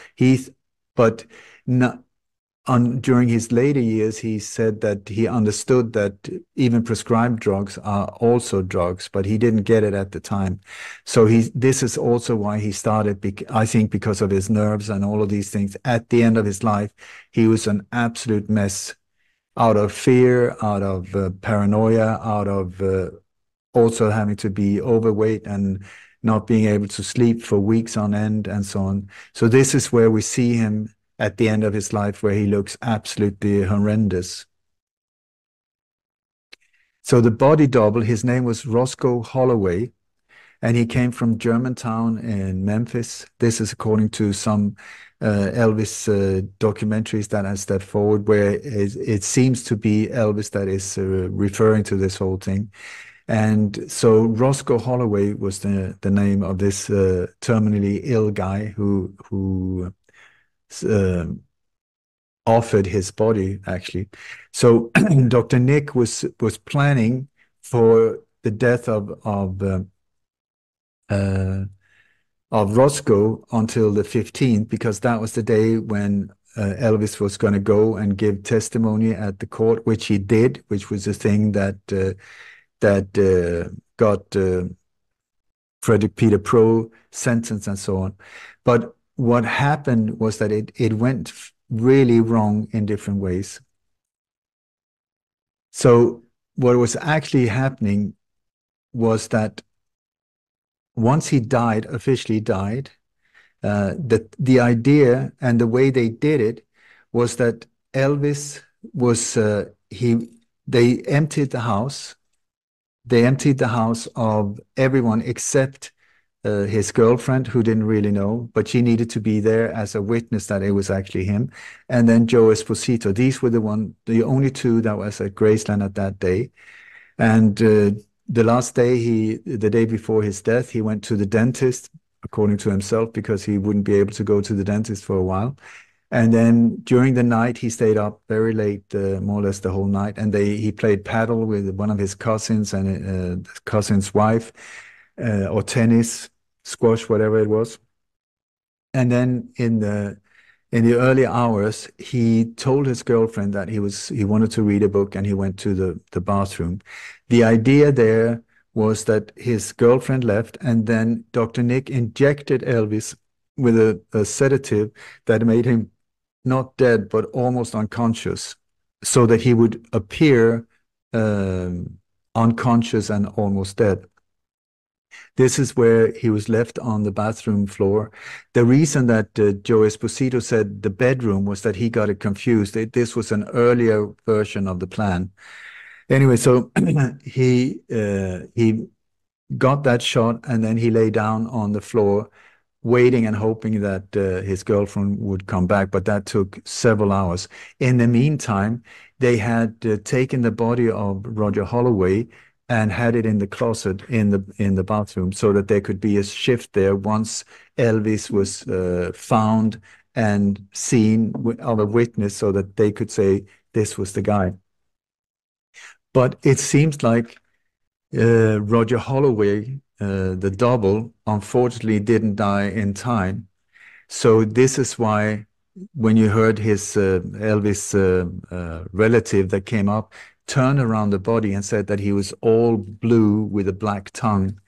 During his later years, he said that he understood that even prescribed drugs are also drugs, but he didn't get it at the time. So this is also why he started, I think, because of his nerves and all of these things. At the end of his life, he was an absolute mess, out of fear, out of paranoia, out of also having to be overweight and not being able to sleep for weeks on end and so on. So this is where we see him at the end of his life, where he looks absolutely horrendous. So the body double, his name was Roscoe Holloway, and he came from Germantown in Memphis. This is according to some Elvis documentaries that have stepped forward, where it seems to be Elvis that is referring to this whole thing. And so Roscoe Holloway was the name of this terminally ill guy who offered his body, actually. So Dr. Nick was planning for the death of Roscoe until the 15th, because that was the day when Elvis was going to go and give testimony at the court, which he did, which was the thing that got Frederick Peter Proe sentenced and so on. But what happened was that it went really wrong in different ways. So what was actually happening was that once he died, officially died, the idea and the way they did it was that Elvis was, they emptied the house. They emptied the house of everyone except his girlfriend, who didn't really know, but she needed to be there as a witness that it was actually him. And then Joe Esposito. These were the only two that was at Graceland at that day. And the last day, the day before his death, he went to the dentist, according to himself, because he wouldn't be able to go to the dentist for a while. And then during the night, he stayed up very late, more or less the whole night. And he played paddle with one of his cousins and the cousin's wife, or tennis, squash, whatever it was. And then in the early hours, he told his girlfriend that he wanted to read a book, and he went to the bathroom. The idea there was that his girlfriend left, and then Dr. Nick injected Elvis with a sedative that made him not dead, but almost unconscious, so that he would appear unconscious and almost dead. This is where he was left on the bathroom floor. The reason that Joe Esposito said the bedroom was that he got it confused. This was an earlier version of the plan. Anyway, so he got that shot, and then he lay down on the floor, waiting and hoping that his girlfriend would come back, but that took several hours. In the meantime, they had taken the body of Roger Holloway and had it in the closet in the bathroom, so that there could be a shift there once Elvis was found and seen of a witness, so that they could say this was the guy. But it seems like Roger Holloway, the double, unfortunately didn't die in time. So this is why when you heard his Elvis relative that came up, turned around the body and said that he was all blue with a black tongue.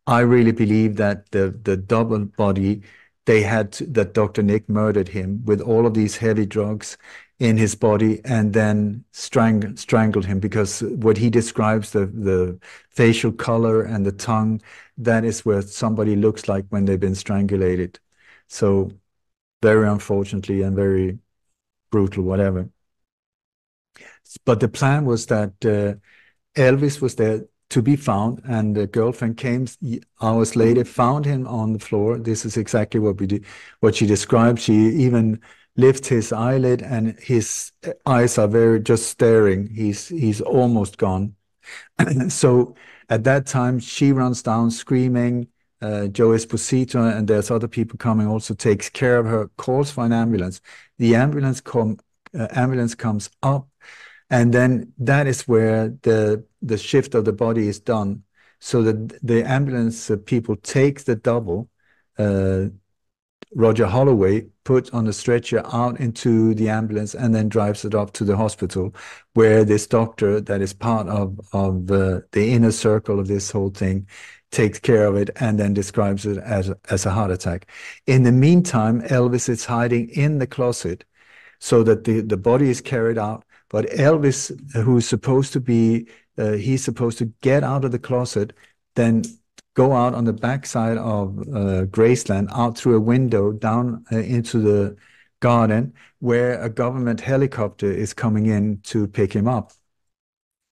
I really believe that the double body, that Dr. Nick murdered him with all of these heavy drugs in his body, and then strangled him, because what he describes, the facial color and the tongue, that is what somebody looks like when they've been strangulated. So very unfortunately and very brutal, whatever. But the plan was that Elvis was there to be found, and the girlfriend came hours later, found him on the floor. This is exactly what she described. She even lifts his eyelid, and his eyes are just staring. He's almost gone. So at that time, she runs down screaming. Joe Esposito, and there's other people coming, also takes care of her, calls for an ambulance. The ambulance comes up, and then that is where the shift of the body is done, so that the ambulance people take the double, Roger Holloway, put on a stretcher out into the ambulance, and then drives it up to the hospital, where this doctor that is part of the inner circle of this whole thing takes care of it, and then describes it as a heart attack. In the meantime, Elvis is hiding in the closet, so that the body is carried out. But Elvis, who's supposed to be, he's supposed to get out of the closet, then go out on the backside of Graceland, out through a window down into the garden, where a government helicopter is coming in to pick him up.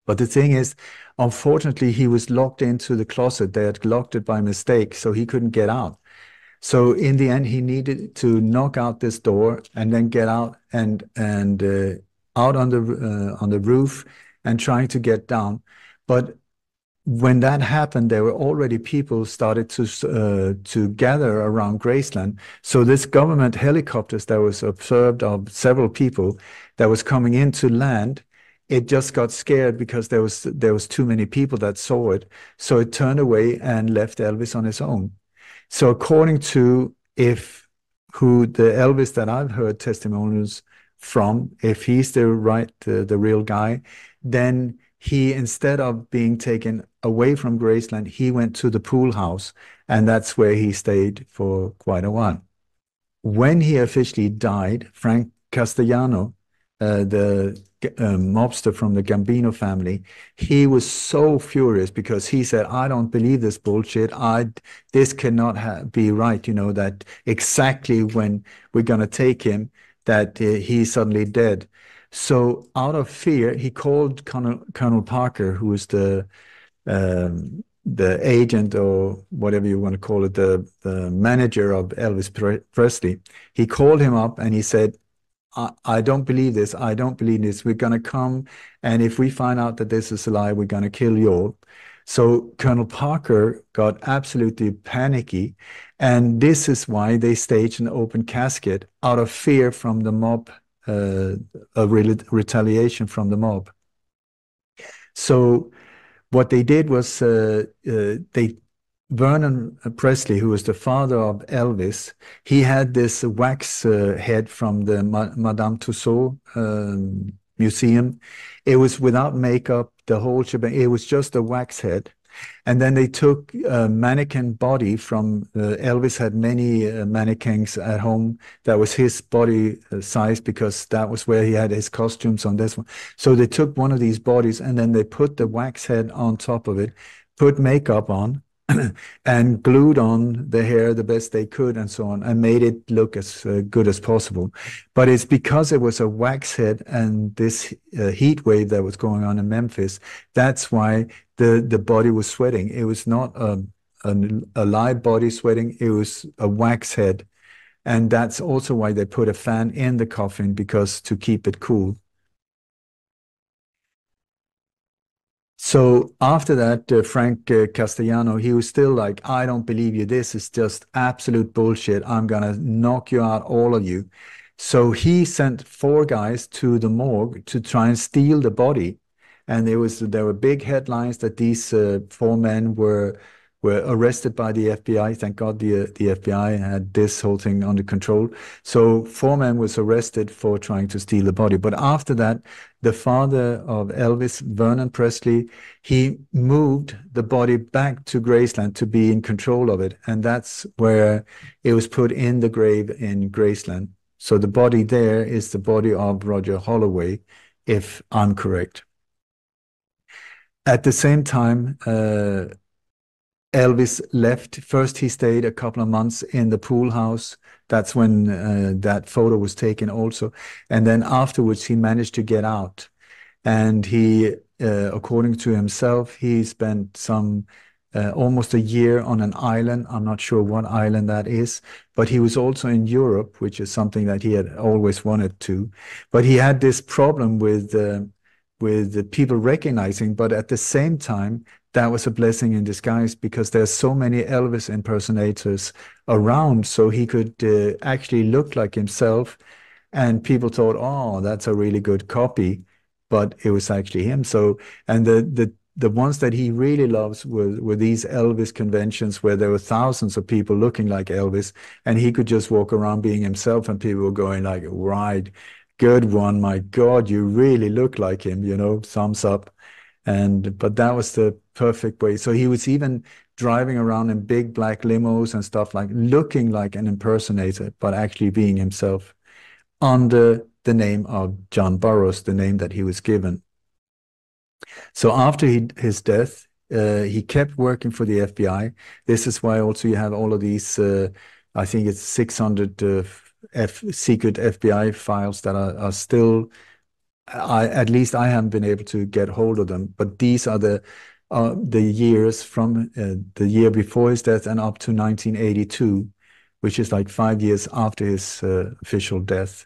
But the thing is, unfortunately, he was locked into the closet. They had locked it by mistake, so he couldn't get out. So in the end, he needed to knock out this door and then get out and out on the roof and trying to get down. But when that happened, there were already people started to gather around Graceland. So this government helicopters that was observed of several people that was coming into land, it just got scared because there was too many people that saw it. So it turned away and left Elvis on his own. So according to who the Elvis that I've heard testimonials from, if he's the real guy, then he, instead of being taken away from Graceland, he went to the pool house, and that's where he stayed for quite a while. When he officially died, Frank Castellano, the mobster from the Gambino family, he was so furious because he said, I don't believe this bullshit. This cannot be right, you know, that exactly when we're going to take him, that he's suddenly dead. So out of fear, he called Colonel Parker, who was the agent, or whatever you want to call it, the manager of Elvis Presley. He called him up and he said, I don't believe this. I don't believe this. We're going to come, and if we find out that this is a lie, we're going to kill you all. So Colonel Parker got absolutely panicky, and this is why they staged an open casket out of fear from the mob, retaliation from the mob. So what they did was Vernon Presley, who was the father of Elvis, he had this wax head from the Madame Tussauds museum. It was without makeup, the whole shebang. It was just a wax head. And then they took a mannequin body from Elvis had many mannequins at home that was his body size, because that was where he had his costumes on this one. So they took one of these bodies and then they put the wax head on top of it, put makeup on, and glued on the hair the best they could and so on, and made it look as good as possible. But it's because it was a wax head and this heat wave that was going on in Memphis, that's why the body was sweating. It was not a live body sweating, it was a wax head. And that's also why they put a fan in the coffin, because to keep it cool. So after that, Frank Castellano, he was still like, I don't believe you. This is just absolute bullshit. I'm going to knock you out, all of you. So he sent 4 guys to the morgue to try and steal the body. And there were big headlines that these 4 men were arrested by the FBI. Thank God the FBI had this whole thing under control. So 4 men was arrested for trying to steal the body. But after that, the father of Elvis, Vernon Presley, he moved the body back to Graceland to be in control of it. And that's where it was put in the grave in Graceland. So the body there is the body of Roger Holloway, if I'm correct. At the same time, Elvis left. First, he stayed a couple of months in the pool house. That's when that photo was taken also. And then afterwards, he managed to get out. And he, according to himself, he spent almost a year on an island. I'm not sure what island that is, but he was also in Europe, which is something that he had always wanted to. But he had this problem with the people recognizing, but at the same time, that was a blessing in disguise, because there's so many Elvis impersonators around, so he could actually look like himself, and people thought, oh, that's a really good copy, but it was actually him. So, and the ones that he really loves were these Elvis conventions where there were thousands of people looking like Elvis, and he could just walk around being himself, and people were going like, right, good one, my God, you really look like him, you know, thumbs up. But that was the perfect way. So he was even driving around in big black limos and stuff, like looking like an impersonator, but actually being himself, under the name of John Burroughs, the name that he was given. So after his death, he kept working for the FBI. This is why also you have all of these, I think it's 600 secret FBI files that are still, at least I haven't been able to get hold of them, but these are the years from the year before his death and up to 1982, which is like 5 years after his official death.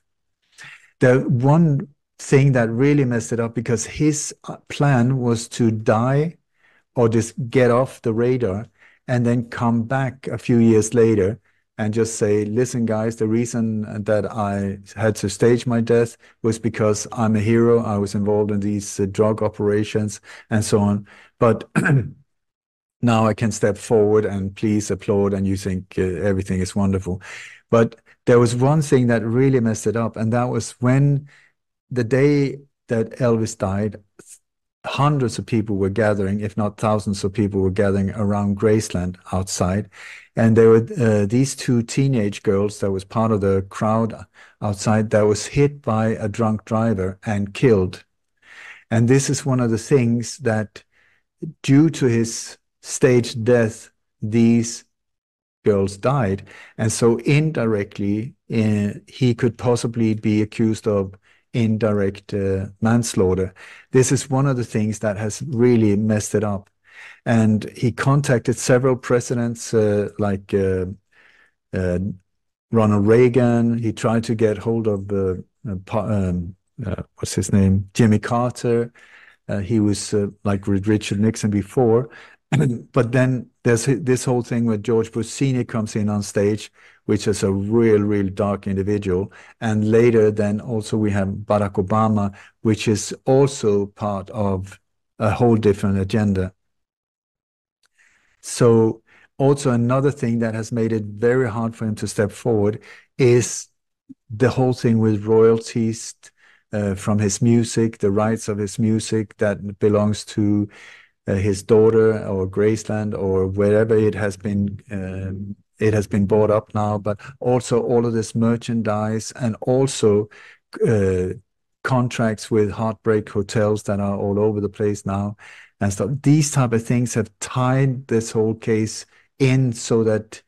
The one thing that really messed it up, because his plan was to die or just get off the radar and then come back a few years later and just say, listen, guys, the reason that I had to stage my death was because I'm a hero. I was involved in these drug operations and so on. But now I can step forward and please applaud, and you think everything is wonderful. But there was one thing that really messed it up, and that was when the day that Elvis died, hundreds of people were gathering, if not thousands of people were gathering around Graceland outside. And there were these two teenage girls that was part of the crowd outside that was hit by a drunk driver and killed. And this is one of the things that, due to his staged death, these girls died. And so indirectly, he could possibly be accused of indirect manslaughter. This is one of the things that has really messed it up. And he contacted several presidents like Ronald Reagan. He tried to get hold of what's his name, Jimmy Carter. He was like with Richard Nixon before. But then there's this whole thing where George Bush Sr. comes in on stage, which is a real dark individual. And later then also we have Barack Obama, which is also part of a whole different agenda. So also another thing that has made it very hard for him to step forward is the whole thing with royalties from his music, the rights of his music that belongs to his daughter or Graceland or wherever it has been bought up now, but also all of this merchandise and also contracts with heartbreak hotels that are all over the place now and stuff. These type of things have tied this whole case in so that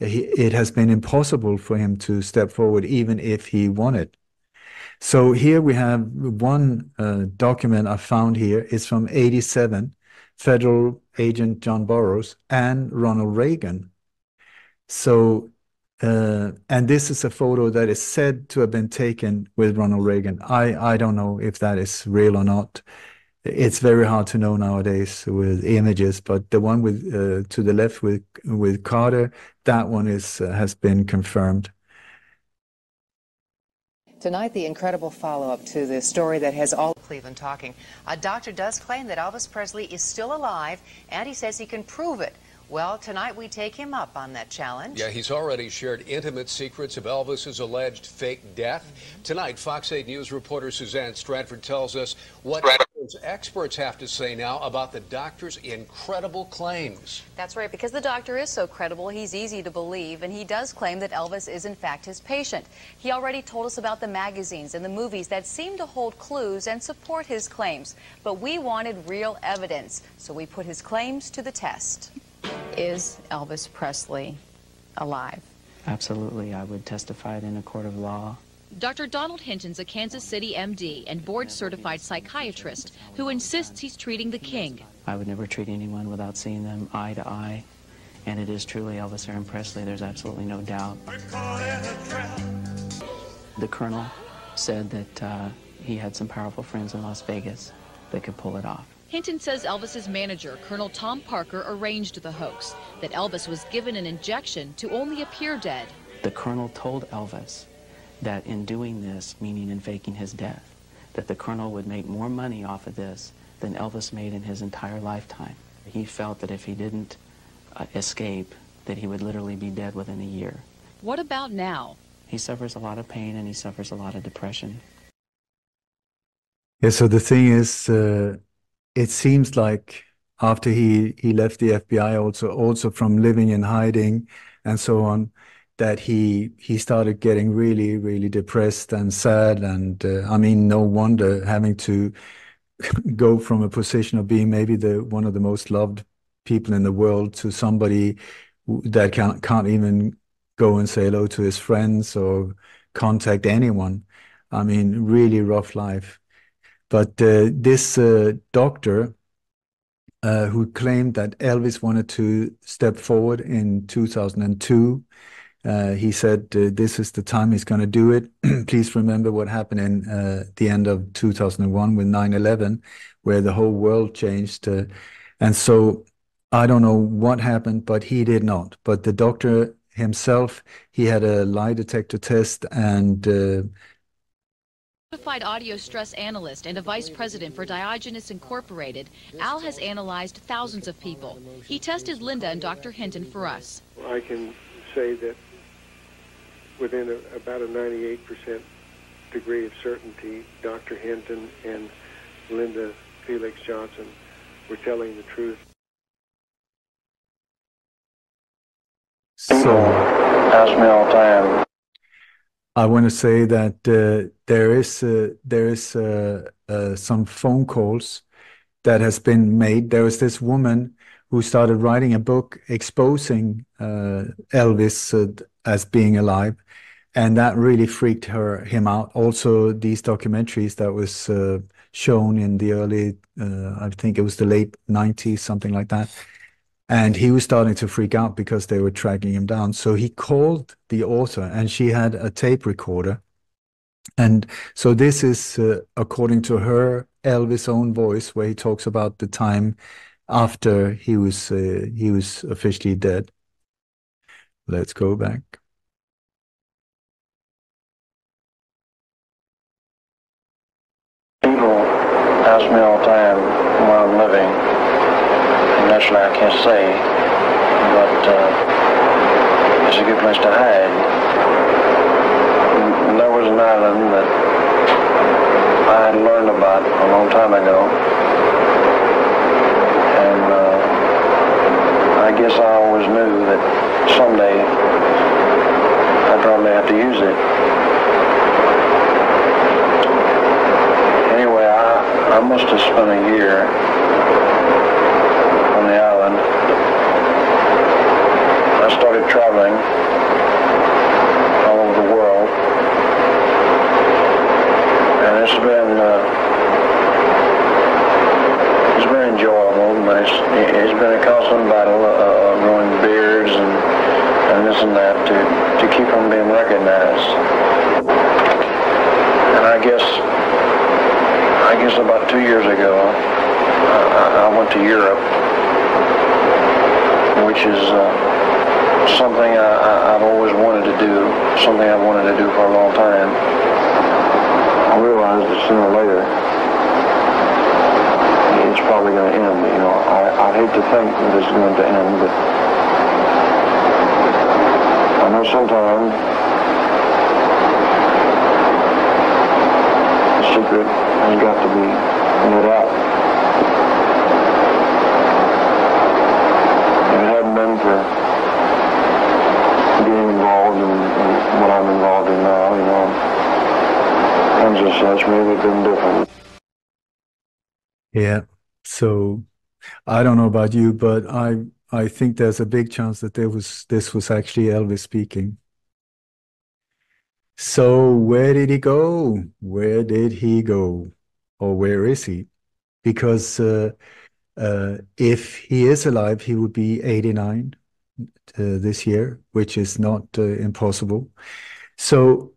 it has been impossible for him to step forward even if he wanted. So here we have one document I found here. It's from '87. Federal agent John Burroughs and Ronald Reagan. So, and this is a photo that is said to have been taken with Ronald Reagan. I don't know if that is real or not. It's very hard to know nowadays with images, but the one with to the left with Carter, that one has been confirmed. Tonight, the incredible follow-up to the story that has all of Cleveland talking. A doctor does claim that Elvis Presley is still alive, and he says he can prove it. Well, tonight we take him up on that challenge. Yeah, he's already shared intimate secrets of Elvis's alleged fake death. Tonight, Fox 8 News reporter Suzanne Stratford tells us what experts have to say now about the doctor's incredible claims. That's right, because the doctor is so credible, he's easy to believe, and he does claim that Elvis is in fact his patient. He already told us about the magazines and the movies that seem to hold clues and support his claims. But we wanted real evidence, so we put his claims to the test. Is Elvis Presley alive? Absolutely. I would testify it in a court of law. Dr. Donald Hinton's a Kansas City MD and board-certified psychiatrist who insists he's treating the king. I would never treat anyone without seeing them eye to eye. And it is truly Elvis Aaron Presley. There's absolutely no doubt. The colonel said that he had some powerful friends in Las Vegas that could pull it off. Hinton says Elvis's manager, Colonel Tom Parker, arranged the hoax, that Elvis was given an injection to only appear dead. The colonel told Elvis that in doing this, meaning in faking his death, that the colonel would make more money off of this than Elvis made in his entire lifetime. He felt that if he didn't escape, that he would literally be dead within a year. What about now? He suffers a lot of pain and he suffers a lot of depression. Yeah, so the thing is, it seems like after he left the FBI, also from living in hiding and so on, that he started getting really depressed and sad. And I mean, no wonder, having to go from a position of being maybe one of the most loved people in the world to somebody that can't even go and say hello to his friends or contact anyone. I mean, really rough life. But this doctor who claimed that Elvis wanted to step forward in 2002, he said this is the time he's going to do it. Please remember what happened in the end of 2001 with 9/11, where the whole world changed. And so I don't know what happened, but he did not. But the doctor himself, he had a lie detector test, and Certified audio stress analyst and a vice president for Diogenes Incorporated, Al has analyzed thousands of people. He tested Linda and Dr. Hinton for us. I can say that within about a 98% degree of certainty, Dr. Hinton and Linda Felix Johnson were telling the truth. so Ask me all the time. I want to say that there is some phone calls that has been made. There was this woman who started writing a book exposing Elvis as being alive, and that really freaked him out. Also, these documentaries that was shown in the early, I think it was the late 90s, something like that. And he was starting to freak out because they were tracking him down. So he called the author, and she had a tape recorder. And so this is, according to her, Elvis' own voice, where he talks about the time after he was officially dead. Let's go back. People ask me all the time while I'm living. Naturally, I can't say, but it's a good place to hide. And there was an island that I had learned about a long time ago, and I guess I always knew that someday I'd probably have to use it. Anyway, I must have spent a year on the island. I started traveling all over the world, and it's been enjoyable, but it's been a constant battle growing beards and this and that to keep from being recognized. And I guess about 2 years ago, I went to Europe, which is something I've always wanted to do, something I've wanted to do for a long time. I realized that sooner or later, it's probably going to end. You know, I hate to think that it's going to end, but I know sometime the secret has got to be let out. If it hadn't been for being involved in what I'm involved in now, you know, things as such, maybe it'd been different. Yeah. So I don't know about you, but I think there's a big chance that this was actually Elvis speaking. So where did he go? Where did he go? Or where is he? Because if he is alive, he would be 89 this year, which is not impossible. So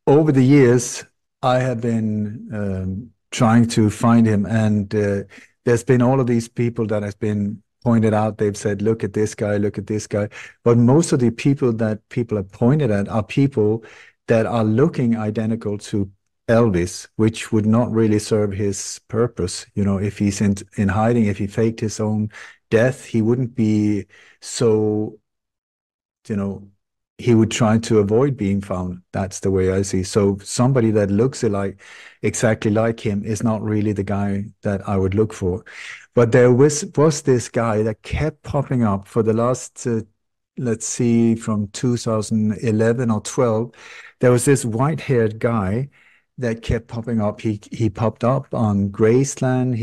over the years, I have been trying to find him, and there's been all of these people that have been pointed out. They've said, look at this guy, look at this guy. But most of the people that people have pointed at are people that are looking identical to Elvis, which would not really serve his purpose. You know, if he's in hiding, if he faked his own death, he wouldn't be so, you know, he would try to avoid being found. That's the way I see. So somebody that looks exactly like him is not really the guy that I would look for. But there was this guy that kept popping up for the last, let's see, from 2011 or 12. There was this white-haired guy that kept popping up. He popped up on Graceland.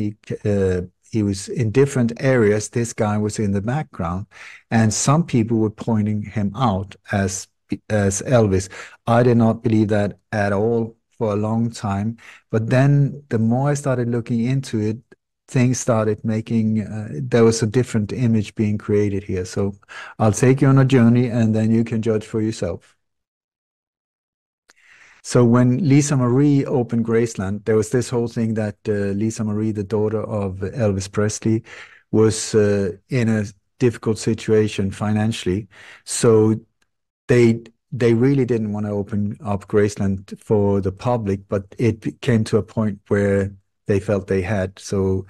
He was in different areas. This guy was in the background, and some people were pointing him out as Elvis. I did not believe that at all for a long time. But then the more I started looking into it, things started making, there was a different image being created here. So I'll take you on a journey, and then you can judge for yourself. So when Lisa Marie opened Graceland, there was this whole thing that Lisa Marie, the daughter of Elvis Presley, was in a difficult situation financially, so they really didn't want to open up Graceland for the public, but it came to a point where they felt they had. So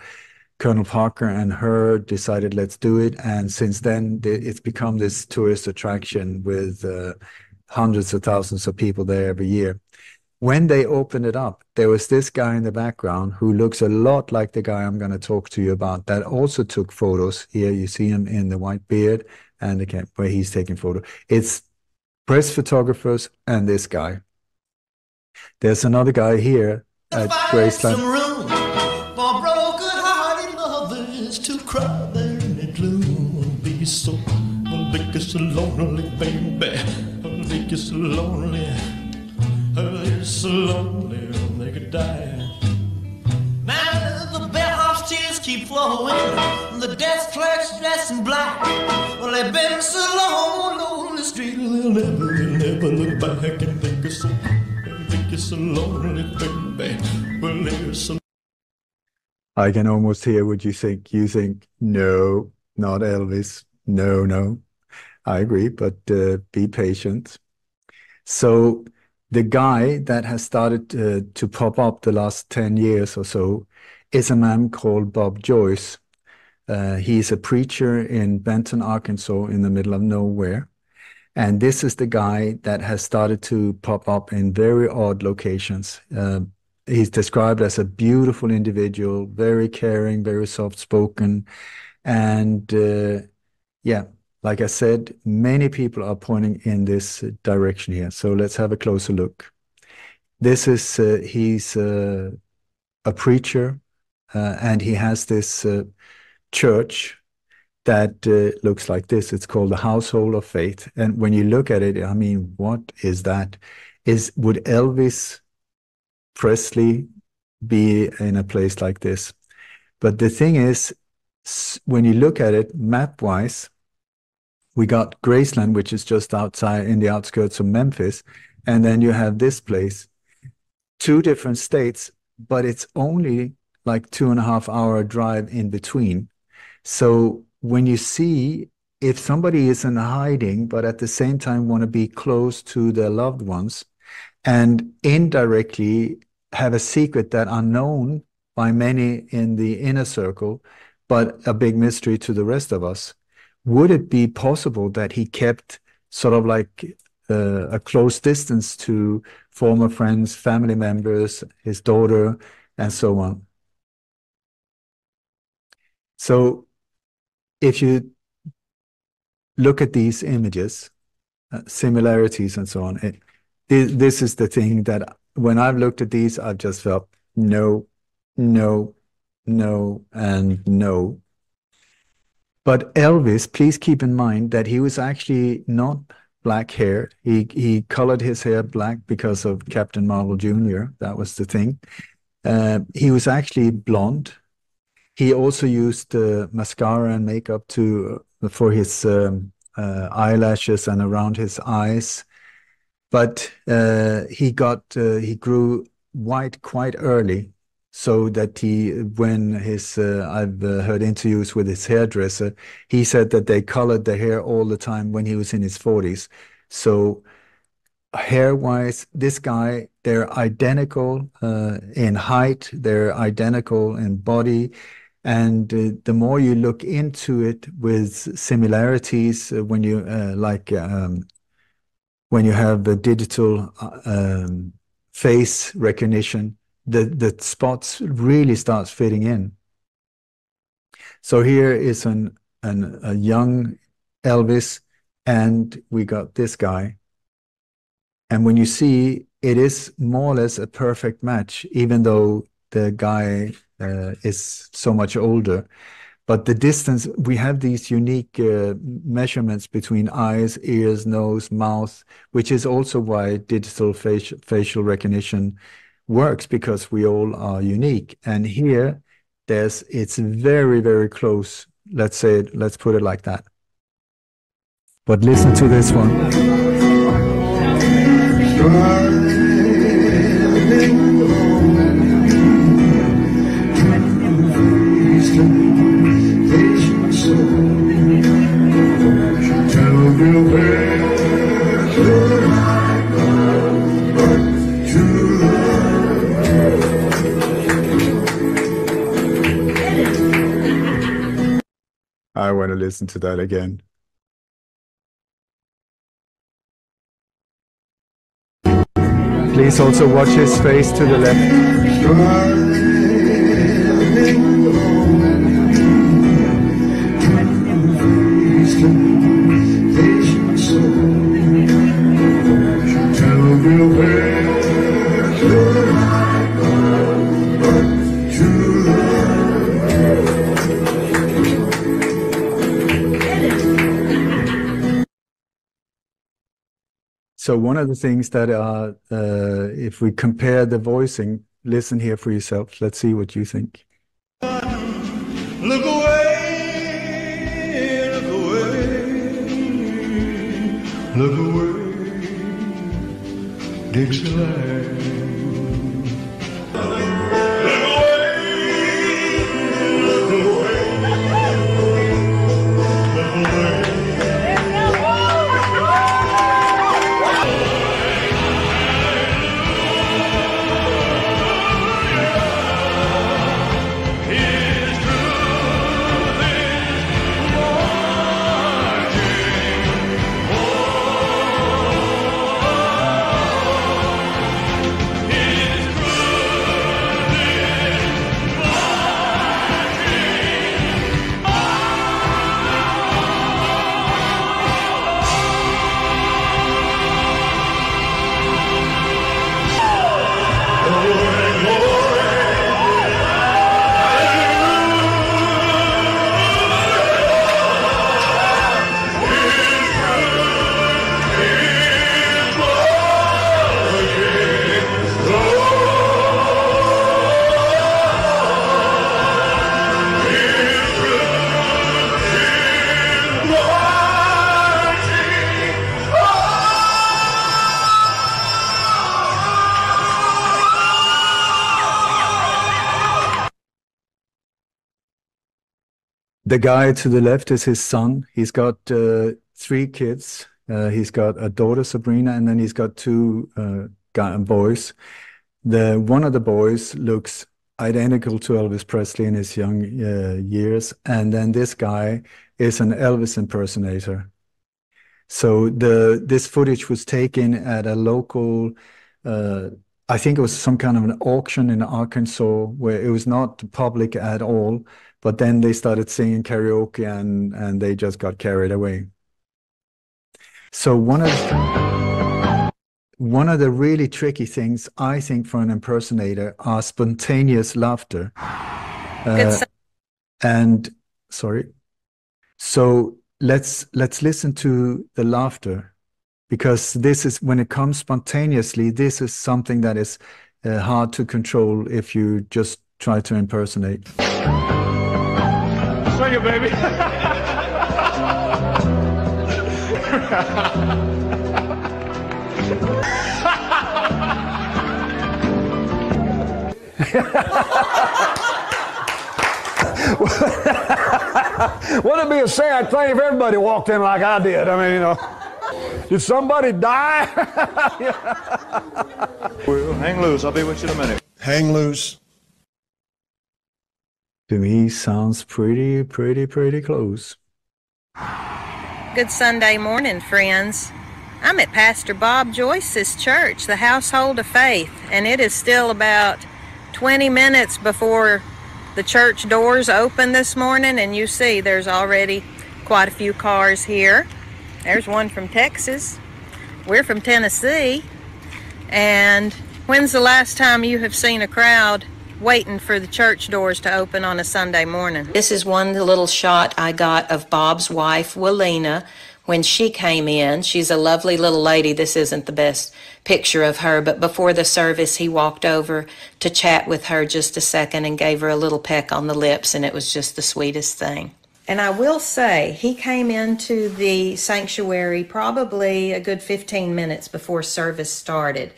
Colonel Parker and her decided, let's do it. And since then, it's become this tourist attraction with hundreds of thousands of people there every year. When they opened it up, there was this guy in the background who looks a lot like the guy I'm going to talk to you about that also took photos. Here you see him in the white beard and again where he's taking photos. It's press photographers and this guy. There's another guy here at Graceland. Some room for broken-hearted lovers to cry there in the gloom. Be so, make you so lonely, baby. Make you so lonely. You're so lonely, they could die. Now the bellhop's tears keep flowing. The desk clerk's dressed in black. Well, they've been so long on the street, they'll never look back and think you're so lonely, baby. Well, they're so. I can almost hear what you think. You think, no, not Elvis. No, no. I agree, but be patient. So the guy that has started to pop up the last 10 years or so is a man called Bob Joyce. He's a preacher in Benton, Arkansas, in the middle of nowhere. And this is the guy that has started to pop up in very odd locations. He's described as a beautiful individual, very caring, very soft-spoken. And yeah, like I said, many people are pointing in this direction here. So let's have a closer look. This is, he's a preacher, and he has this church that looks like this. It's called the Household of Faith. And when you look at it, I mean, what is that? Would Elvis Presley be in a place like this? But the thing is, when you look at it map-wise, we got Graceland, which is just outside in the outskirts of Memphis. And then you have this place, 2 different states, but it's only like 2.5 hour drive in between. So when you see if somebody is in hiding, but at the same time want to be close to their loved ones and indirectly have a secret that are known by many in the inner circle, but a big mystery to the rest of us, would it be possible that he kept sort of like a close distance to former friends, family members, his daughter, and so on? So if you look at these images, similarities and so on, this is the thing that when I've looked at these, I've just felt no, no, no, and no. But Elvis, please keep in mind that he was actually not black-haired. He colored his hair black because of Captain Marvel Jr. That was the thing. He was actually blonde. He also used mascara and makeup for his eyelashes and around his eyes. But he grew white quite early. So that when I've heard interviews with his hairdresser, he said that they colored the hair all the time when he was in his 40s. So hair-wise, this guy, they're identical in height, they're identical in body. And the more you look into it with similarities, when you when you have the digital face recognition, the spots really starts fitting in. So here is a young Elvis, and we got this guy. And when you see, it is more or less a perfect match, even though the guy is so much older. But the distance, we have these unique measurements between eyes, ears, nose, mouth, which is also why digital facial recognition works, because we all are unique. And here it's very, very close. Let's put it like that. But listen to this one. I want to listen to that again. Please also watch his face to the left. So one of the things that are, if we compare the voicing, listen here for yourself. Let's see what you think. Look away, look away, look away, Dixieland. The guy to the left is his son. He's got 3 kids. He's got a daughter, Sabrina, and then he's got 2 boys. One of the boys looks identical to Elvis Presley in his young years, and then this guy is an Elvis impersonator. So this footage was taken at a local, I think it was some kind of an auction in Arkansas, where it was not public at all, but then they started singing karaoke and they just got carried away. So one of the really tricky things, I think, for an impersonator are spontaneous laughter. So let's listen to the laughter, because this is, when it comes spontaneously, this is something that is hard to control if you just try to impersonate. Sing it, baby. Wouldn't it be a sad thing if everybody walked in like I did? I mean, you know, did somebody die? Well, hang loose. I'll be with you in a minute. Hang loose. To me, sounds pretty close. Good Sunday morning, friends. I'm at Pastor Bob Joyce's church, the Household of Faith, and it is still about 20 minutes before the church doors open this morning, and you see there's already quite a few cars here. There's one from Texas. We're from Tennessee. And when's the last time you have seen a crowd waiting for the church doors to open on a Sunday morning? This is one little shot I got of Bob's wife, Walina, when she came in. She's a lovely little lady. This isn't the best picture of her, but before the service, he walked over to chat with her just a second and gave her a little peck on the lips, and it was just the sweetest thing. And I will say, he came into the sanctuary probably a good 15 minutes before service started.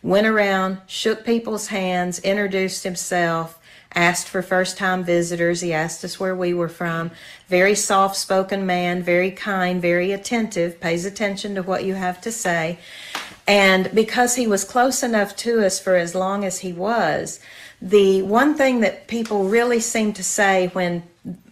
Went around, shook people's hands, introduced himself, asked for first-time visitors. He asked us where we were from. Very soft-spoken man, very kind, very attentive, pays attention to what you have to say. And because he was close enough to us for as long as he was, the one thing that people really seem to say when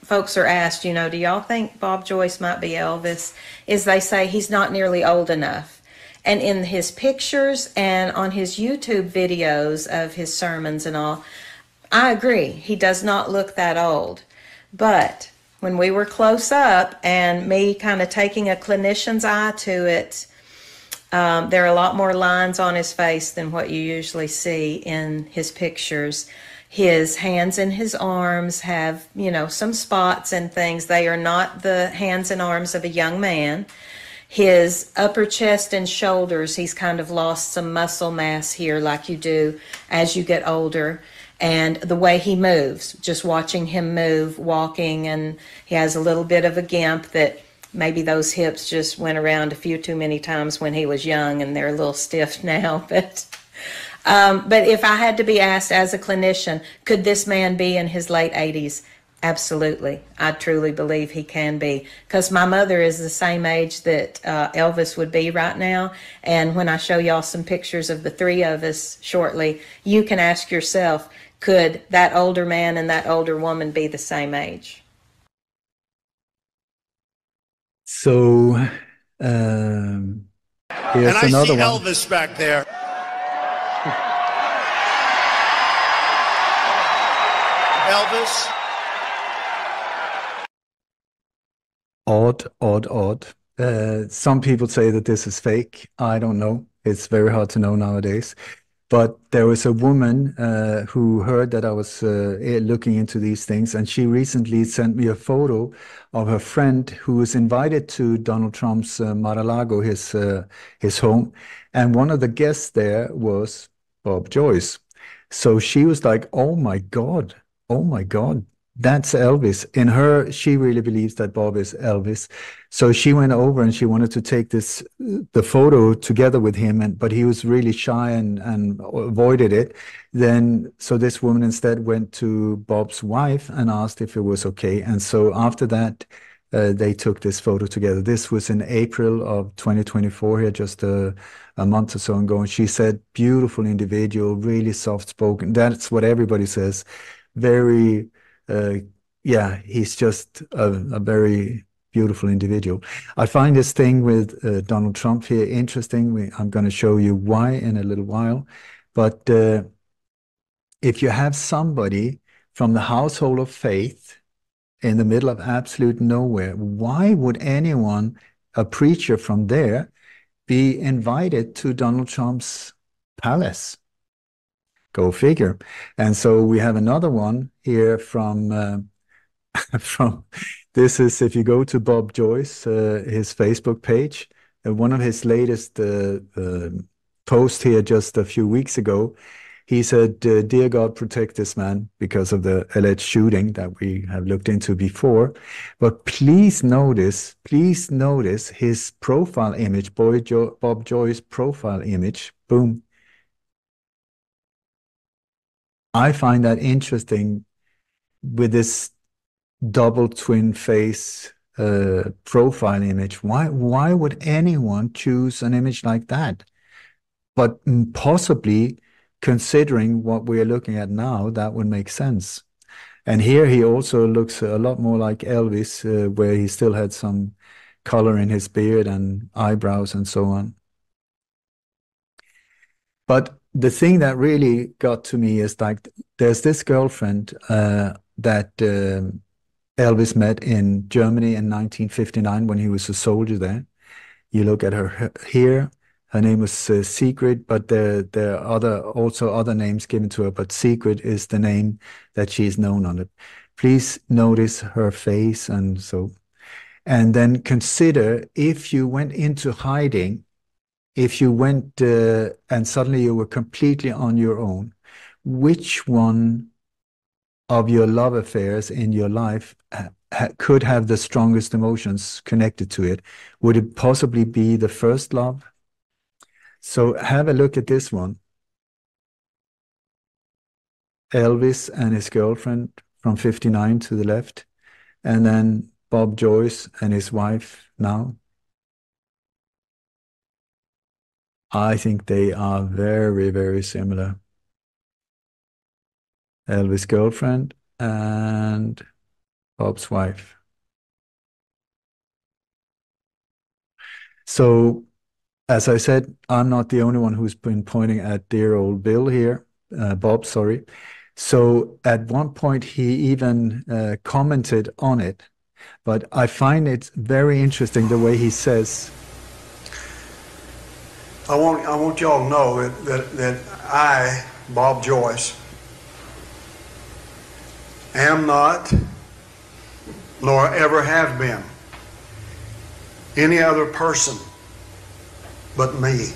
folks are asked, you know, do y'all think Bob Joyce might be Elvis? Is they say he's not nearly old enough. And in his pictures and on his YouTube videos of his sermons and all, I agree, he does not look that old. But when we were close up and me kind of taking a clinician's eye to it, there are a lot more lines on his face than what you usually see in his pictures. His hands and his arms have, you know, some spots and things. They are not the hands and arms of a young man. His upper chest and shoulders, he's kind of lost some muscle mass here like you do as you get older. And the way he moves, just watching him move, walking, and he has a little bit of a gimp that maybe those hips just went around a few too many times when he was young and they're a little stiff now. But if I had to be asked as a clinician, could this man be in his late 80s? Absolutely. I truly believe he can be, because my mother is the same age that Elvis would be right now. And when I show y'all some pictures of the three of us shortly, you can ask yourself, could that older man and that older woman be the same age? So here's and I another see one. Elvis back there. Elvis. Odd. Some people say that this is fake. I don't know. It's very hard to know nowadays. But there was a woman who heard that I was looking into these things, and she recently sent me a photo of her friend who was invited to Donald Trump's Mar-a-Lago, his home, and one of the guests there was Bob Joyce. So she was like, "Oh my God, that's Elvis." In her, she really believes that Bob is Elvis. So she went over and she wanted to take the photo together with him, but he was really shy and avoided it. So this woman instead went to Bob's wife and asked if it was okay. And so after that, they took this photo together. This was in April of 2024 here, just a month or so ago. And she said, beautiful individual, really soft-spoken. That's what everybody says. Very... yeah, he's just a very beautiful individual. I find this thing with Donald Trump here interesting. I'm going to show you why in a little while. But if you have somebody from the household of faith in the middle of absolute nowhere, why would anyone, a preacher from there, be invited to Donald Trump's palace? Go figure. And so we have another one here from this is, if you go to Bob Joyce, his Facebook page, one of his latest posts here just a few weeks ago, he said, "Dear God, protect this man," because of the alleged shooting that we have looked into before. But please notice his profile image, Bob Joyce profile image, boom. I find that interesting with this double twin face profile image. Why would anyone choose an image like that? But possibly, considering what we're looking at now, that would make sense. And here he also looks a lot more like Elvis, where he still had some color in his beard and eyebrows and so on. But the thing that really got to me is like, there's this girlfriend that Elvis met in Germany in 1959 when he was a soldier there. You look at her here, her name was Secret, but there are also other names given to her, but Secret is the name that she's known on it. Please notice her face and then consider if you went into hiding, if you went and suddenly you were completely on your own, which one of your love affairs in your life could have the strongest emotions connected to it? Would it possibly be the first love? So have a look at this one. Elvis and his girlfriend from 59 to the left, and then Bob Joyce and his wife now. I think they are very, very similar. Elvis' girlfriend and Bob's wife. So, as I said, I'm not the only one who's been pointing at dear old Bill here, Bob, sorry. So at one point he even commented on it, but I find it very interesting the way he says. I want y'all to know that I, Bob Joyce, am not, nor ever have been, any other person but me.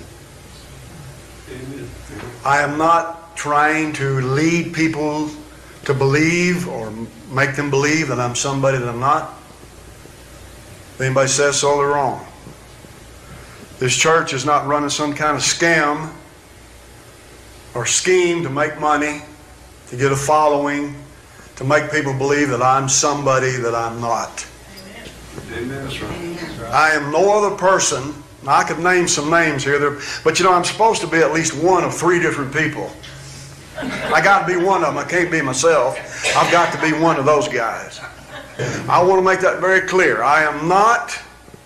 I am not trying to lead people to believe or make them believe that I'm somebody that I'm not. If anybody says so, they're wrong. This church is not running some kind of scam or scheme to make money, to get a following, to make people believe that I'm somebody that I'm not. Amen. That's right. I am no other person. I could name some names here, but you know, I'm supposed to be at least one of 3 different people. I got to be one of them. I can't be myself. I've got to be one of those guys. I want to make that very clear. I am not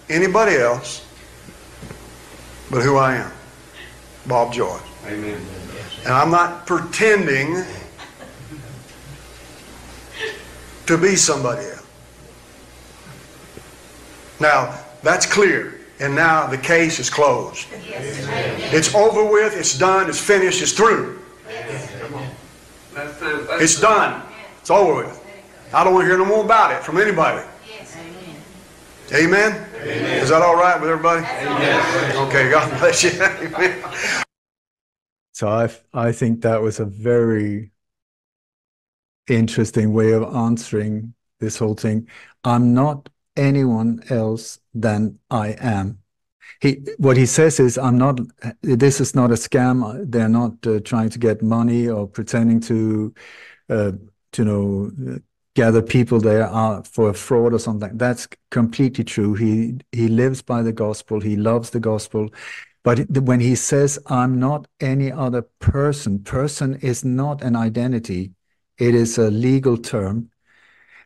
anybody else but who I am, Bob Joyce. Amen. And I'm not pretending to be somebody else. Now, that's clear. And now the case is closed. It's over with, it's done, it's finished, it's through. It's done. It's over with. I don't want to hear no more about it from anybody. Amen? Amen. Is that all right with everybody? Amen. Okay, God bless you. Amen. So I think that was a very interesting way of answering this whole thing. I'm not anyone else than I am. What he says is, this is not a scam. They're not trying to get money or pretending to gather people there for a fraud or something. That's completely true. He lives by the gospel. He loves the gospel. But when he says, I'm not any other person, person is not an identity. It is a legal term.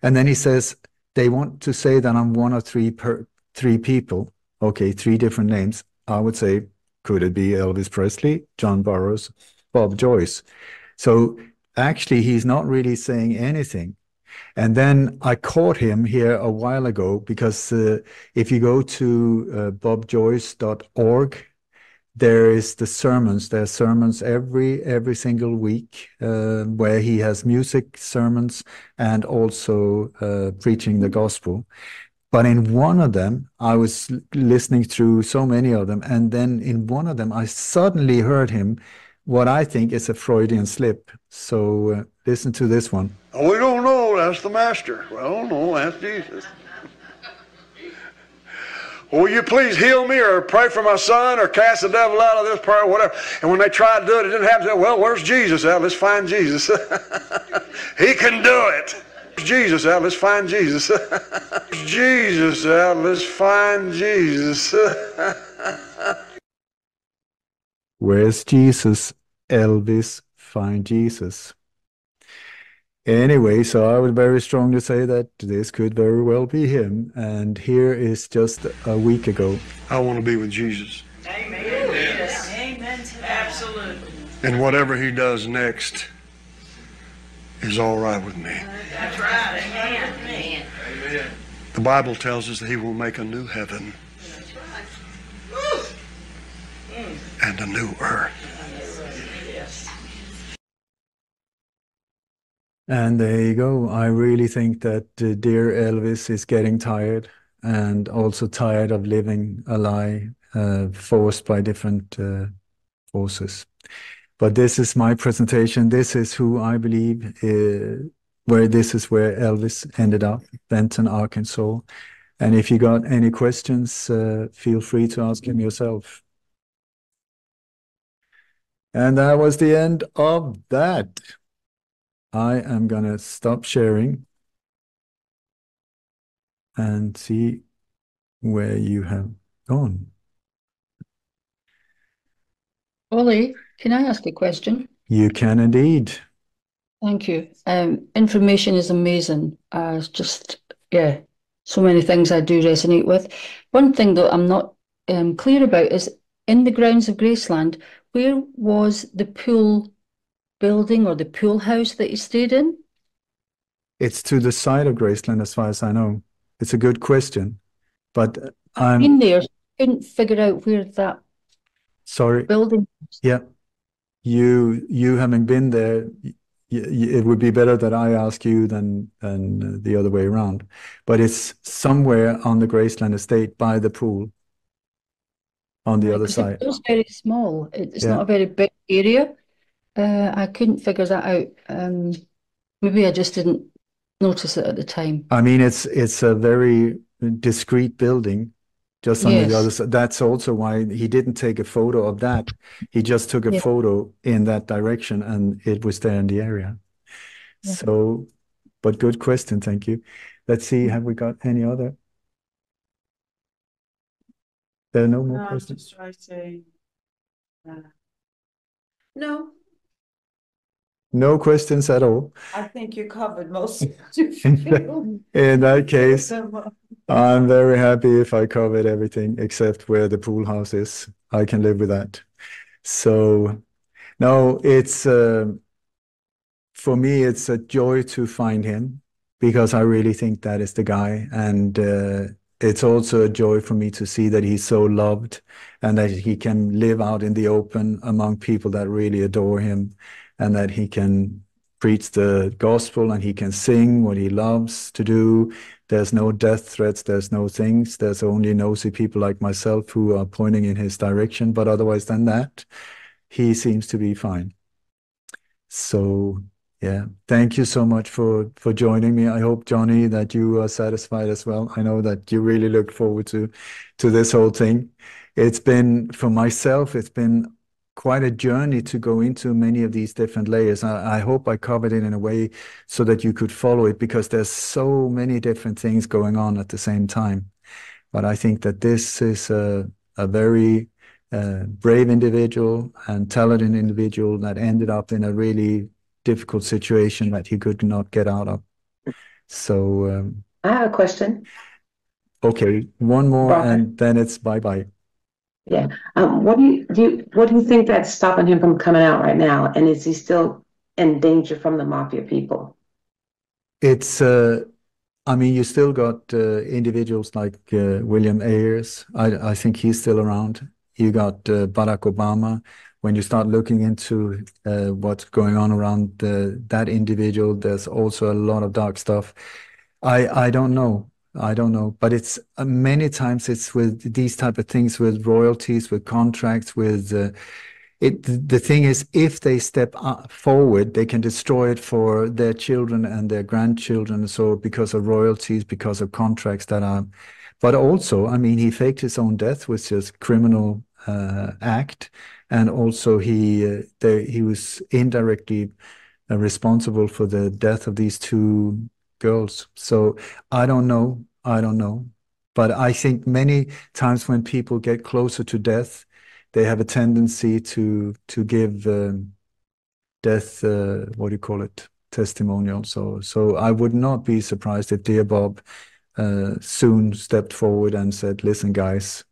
And then he says, they want to say that I'm one of 3 people. Okay, 3 different names. I would say, could it be Elvis Presley, John Burroughs, Bob Joyce? So actually, he's not really saying anything. And then I caught him here a while ago because if you go to bobjoyce.org, there is the sermons. There are sermons every single week where he has music sermons and also preaching the gospel. But in one of them, I was listening through so many of them, and then in one of them, I suddenly heard him, what I think is a Freudian slip. So listen to this one. Oh, we don't know. That's the master. Well, no, that's Jesus. Will you please heal me or pray for my son or cast the devil out of this prayer or whatever? And when they tried to do it, it didn't happen. Well, where's Jesus at? Let's find Jesus. He can do it. Jesus out, let's find Jesus. Jesus out, let's find Jesus. Where's Jesus? Elvis, find Jesus. Anyway, so I would very strongly say that this could very well be him. And here is just a week ago. I want to be with Jesus. Amen. Yes. Amen. Absolutely. And whatever he does next is all right with me. That's right. Amen. Amen. The Bible tells us that he will make a new heaven and a new earth. And there you go. I really think that dear Elvis is getting tired and also tired of living a lie forced by different forces. But this is my presentation. This is who I believe, this is where Elvis ended up, Benton, Arkansas. And if you got any questions, feel free to ask him yourself. And that was the end of that. I am going to stop sharing and see where you have gone. Ole, can I ask a question? You can indeed. Thank you. Information is amazing. It's just, yeah, so many things I do resonate with. One thing though I'm not clear about is in the grounds of Graceland, where was the pool building or the pool house that you stayed in? It's to the side of Graceland, as far as I know. It's a good question, but I've been there, couldn't figure out where that building was. Yeah, you having been there, it would be better that I ask you than the other way around. But it's somewhere on the Graceland estate by the pool on the other side. It was very small. It's not a very big area. I couldn't figure that out. Maybe I just didn't notice it at the time. I mean, it's a very discreet building just on the other side. That's also why he didn't take a photo of that. He just took a photo in that direction and it was there in the area. Yeah. So, but good question. Thank you. Let's see, have we got any other? There are no more questions? Just try to say, no. No questions at all. I think you covered most of it. In that case, I'm very happy if I covered everything except where the pool house is. I can live with that. So, no, it's for me, it's a joy to find him because I really think that is the guy. And it's also a joy for me to see that he's so loved and that he can live out in the open among people that really adore him. And that he can preach the gospel and he can sing what he loves to do. There's no death threats, there's no things. There's only nosy people like myself who are pointing in his direction. But otherwise than that, he seems to be fine. So, yeah, thank you so much for joining me. I hope, Johnny, that you are satisfied as well. I know that you really look forward to this whole thing. It's been, for myself, it's been quite a journey to go into many of these different layers. I hope I covered it in a way so that you could follow it because there's so many different things going on at the same time. But I think that this is a very brave individual and talented individual that ended up in a really difficult situation that he could not get out of. So I have a question. Okay, one more and then it's bye-bye. Yeah. What do you think that's stopping him from coming out right now? And is he still in danger from the mafia people? It's, I mean, you still got individuals like William Ayers. I think he's still around. You got Barack Obama. When you start looking into what's going on around that individual, there's also a lot of dark stuff. I don't know. I don't know, but it's many times it's with these type of things, with royalties, with contracts, with the thing is, if they step forward, they can destroy it for their children and their grandchildren. So because of royalties, because of contracts that are, but also, I mean, he faked his own death, which is criminal act, and also he was indirectly responsible for the death of these two girls. So I don't know. But I think many times when people get closer to death, they have a tendency to give death, what do you call it, testimonial. So I would not be surprised if dear Bob soon stepped forward and said, listen, guys,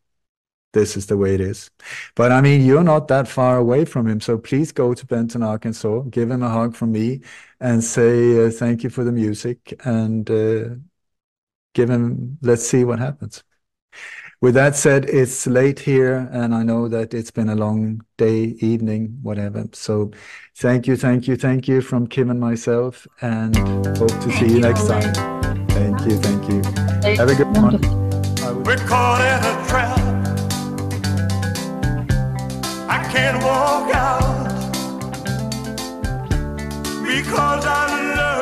this is the way it is. But I mean, you're not that far away from him. So please go to Benton, Arkansas, give him a hug from me and say thank you for the music and give him, let's see what happens. With that said, it's late here and I know that it's been a long day, evening, whatever. So thank you from Kim and myself and hope to see you next time. Thank you. Have a good one. We're caught in a trap. I can't walk out because I love